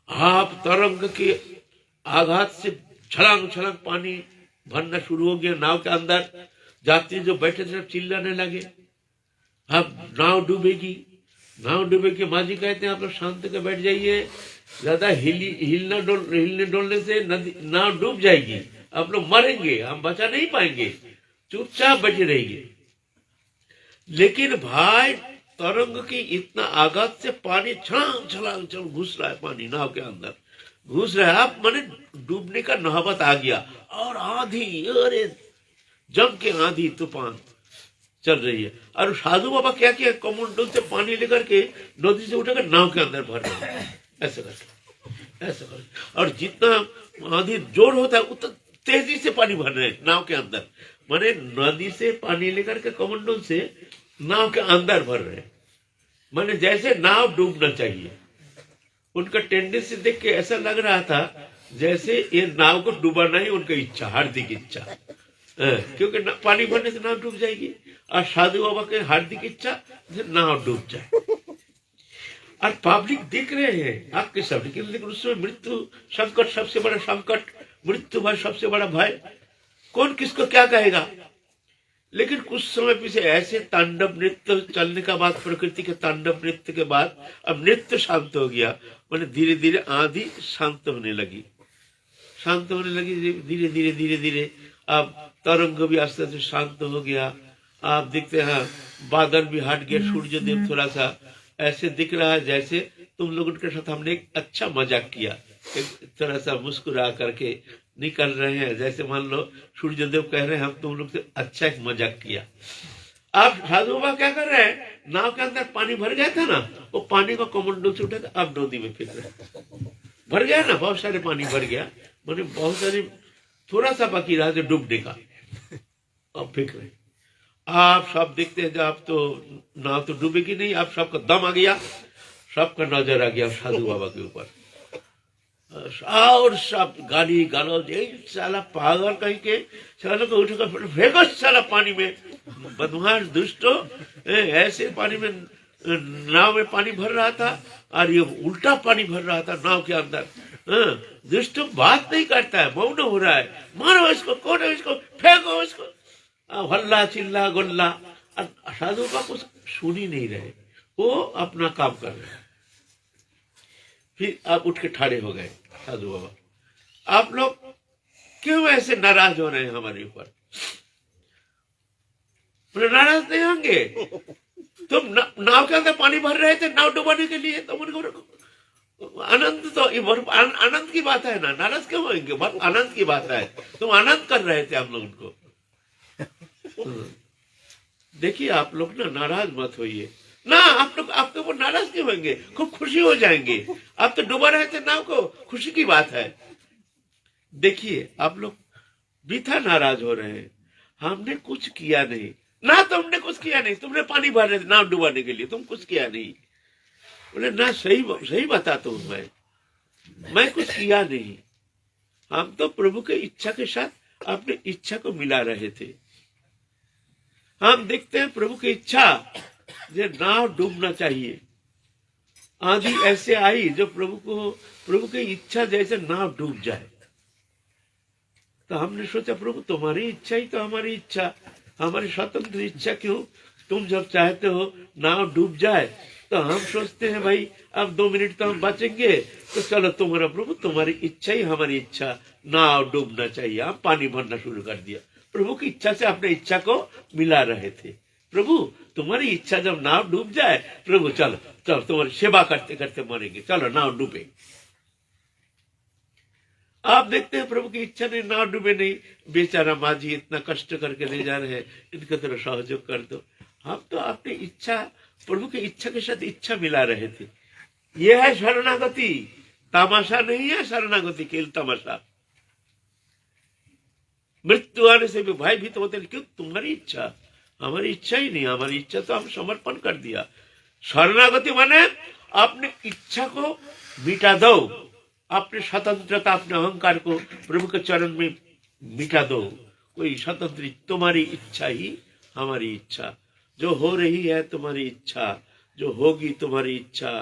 आप तरंग के आघात से छलांग छलांग पानी भरना शुरू हो गया नाव के अंदर। यात्री जो बैठे थे चिल्लाने लगे, अब नाव डूबेगी, नाव डूबेगी। माझी कहते हैं आप लोग शांत के बैठ जाइए, ज्यादा हिलने डोलने से नदी नाव डूब जाएगी, आप लोग मरेंगे, हम बचा नहीं पाएंगे, चुपचाप बैठे रहिए। लेकिन भाई तरंग की इतना आघात से पानी छलांग छलांग छलांग घुस रहा है, पानी नाव के अंदर घुस रहा है। आप माने डूबने का नौबत आ गया। और आंधी, अरे जम के आंधी तूफान चल रही है। और साधु बाबा क्या किया, कमंडल से पानी लेकर के नदी से उठाकर नाव के अंदर भर रहे हैं, ऐसा करके, ऐसा करके। और जितना आंधी जोर होता है उतना तेजी से पानी भर रहे हैं नाव के अंदर। माने नदी से पानी लेकर के कमंडल से नाव के अंदर भर रहे हैं, माने जैसे नाव डूबना चाहिए। उनका टेंडेंसी देख के ऐसा लग रहा था जैसे ये नाव को डुबाना ही उनका इच्छा, हार्दिक इच्छा, क्योंकि पानी भरने से नाव डूब जाएगी। और साधु बाबा के हार्दिक इच्छा नाव डूब जाए। और पब्लिक देख रहे हैं आपके सब, लेकिन उसमें मृत्यु संकट सबसे बड़ा संकट, मृत्यु भय सबसे बड़ा भय, कौन किसको क्या कहेगा। लेकिन कुछ समय पीछे ऐसे तांडव नृत्य चलने का बाद, प्रकृति के तांडव नृत्य के बाद अब नृत्य शांत हो गया। मैंने धीरे धीरे आंधी शांत होने लगी, शांत होने लगी धीरे धीरे धीरे धीरे। अब तरंग भी आस्ते आस्ते शांत हो गया। आप देखते हैं बादल भी हट गया, सूर्य देव थोड़ा सा ऐसे दिख रहा है जैसे तुम लोगों के साथ हमने एक अच्छा मजाक किया, एक थोड़ा सा मुस्कुरा करके निकल रहे हैं, जैसे मान लो सूर्यदेव कह रहे हैं हम तुम लोग से अच्छा एक मजाक किया। आप साधु बाबा क्या कर रहे हैं, नाव के अंदर पानी भर गया था ना, वो पानी को कमंडल से उठा अब नदी में फेंक रहे। भर गया ना, बहुत सारे पानी भर गया, मैंने बहुत सारे, थोड़ा सा बाकी रहा जो डूबने का, अब फेंक रहे। आप सब देखते हैं, जब आप तो नाव तो डूबेगी नहीं, आप सबका दम आ गया, सबका नजर आ गया साधु बाबा के ऊपर। और सब गाली गलौज, साला पागल कहीं के, सालों को उठकर फेंको साला पानी में, बदमाश दुष्टो। ऐसे पानी में, नाव में पानी भर रहा था और ये उल्टा पानी भर रहा था नाव के अंदर। दुष्टो बात नहीं करता है, मौन हो रहा है, मारो इसको, कौन है इसको, फेंको इसको, हल्ला चिल्ला गोल्ला। साधु का कुछ सुन ही नहीं रहे, वो अपना काम कर रहे। फिर आप उठ के ठाड़े हो गए साधु बाबा, आप लोग क्यों ऐसे नाराज हो रहे हैं हमारे ऊपर। नाराज नहीं होंगे, तुम नाव के अंदर पानी भर रहे थे नाव डुबाने के लिए, तो उनको आनंद, तो आनंद की बात है ना, नाराज क्यों होंगे, बहुत आनंद की बात है, तुम आनंद कर रहे थे हम लोग उनको। देखिए आप लोग ना नाराज मत होइए ना, आप लोग आपके ऊपर नाराज क्यों होंगे, खूब खुशी हो जाएंगे। आप तो डुबा रहे थे नाव को, खुशी की बात है। देखिए आप लोग बीथा नाराज हो रहे हैं, हमने कुछ किया नहीं ना, तुमने कुछ किया नहीं, तुमने पानी भर रहे थे नाव डुबाने के लिए, तुम कुछ किया नहीं। बोले ना, सही बताता हूं मैं कुछ किया नहीं, हम तो प्रभु के इच्छा के साथ अपने इच्छा को मिला रहे थे। हम देखते हैं प्रभु की इच्छा, जो नाव डूबना चाहिए, आंधी ऐसे आई जो प्रभु की इच्छा जैसे नाव डूब जाए। तो हमने सोचा प्रभु तुम्हारी इच्छा ही तो हमारी इच्छा, हमारी स्वतंत्र इच्छा क्यों, तुम जब चाहते हो नाव डूब जाए, तो हम सोचते हैं भाई अब 2 मिनट तो हम बचेंगे, तो चलो तुम्हारा प्रभु तुम्हारी इच्छा ही हमारी इच्छा, नाव डूबना चाहिए। हम पानी भरना शुरू कर दिया, प्रभु की इच्छा से अपने इच्छा को मिला रहे थे। प्रभु तुम्हारी इच्छा जब नाव डूब जाए, प्रभु चलो चलो तुम्हारी सेवा करते करते मरेंगे, चलो नाव डूबे। आप देखते हैं प्रभु की इच्छा नहीं, नाव डूबे नहीं, बेचारा माझी इतना कष्ट करके ले जा रहे हैं, इनका थोड़ा सहयोग कर दो। हम तो अपनी इच्छा, प्रभु की इच्छा के साथ इच्छा मिला रहे थे। यह है शरणागति, तमाशा नहीं है शरणागति, खेल तमाशा। मृत्यु आने से भी भयभीत होते हैं, क्यों? तुम्हारी इच्छा, हमारी इच्छा ही नहीं, हमारी इच्छा तो हम समर्पण कर दिया। शरणागति माने अपनी इच्छा को मिटा दो, अपनी स्वतंत्रता, अपने अहंकार को प्रभु के चरण में मिटा दो। कोई स्वतंत्र, तुम्हारी इच्छा ही हमारी इच्छा, जो हो रही है तुम्हारी इच्छा, जो होगी तुम्हारी इच्छा,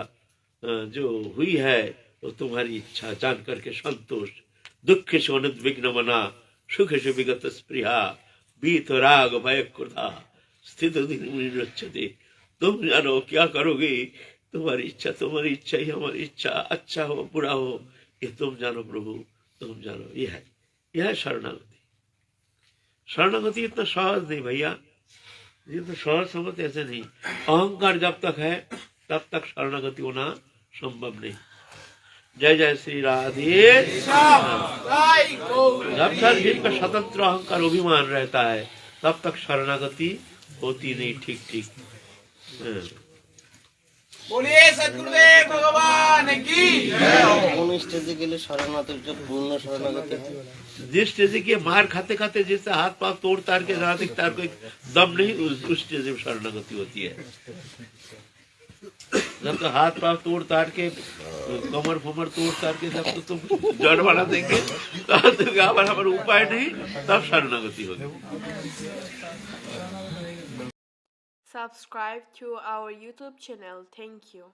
जो हुई है वो तुम्हारी इच्छा, जान करके संतोष। दुख से अनुद्विग्न मना, सुख से विगत स्पृहा, बीत राग भय क्रोधा, स्थित निरुच्यते। तुम जानो क्या करोगे, तुम्हारी इच्छा, तुम्हारी इच्छा ही हमारी इच्छा, अच्छा हो बुरा हो ये तुम जानो प्रभु, तुम जानो। यह है शरणागति। शरणागति इतना सहज नहीं भैया, ये तो सहज समझ ऐसे नहीं। अहंकार जब तक है तब तक शरणागति होना संभव नहीं। जय जय श्री राधे। जब तक जिनका स्वतंत्र अहंकार अभिमान रहता है तब तक शरणागति होती नहीं। ठीक ठीक। बोलिए सद्गुरुदेव भगवान की কোন স্টেজে গেলে শরণাগতির যে পূর্ণ শরণাগতি হয়? जिस स्टेज की मार खाते खाते जैसे हाथ पांव तोड़ तार के जहाँ तक तार कोई दम नहीं, उस स्टेज में शरणागति होती है। जब तो हाथ पांव तोड़ तार के, कमर फमर तोड़ तार के जब तो तुम जड़ बना देंगे तो हमारा उपाय नहीं, तब शरणागति होगी। Subscribe to our YouTube channel. Thank you.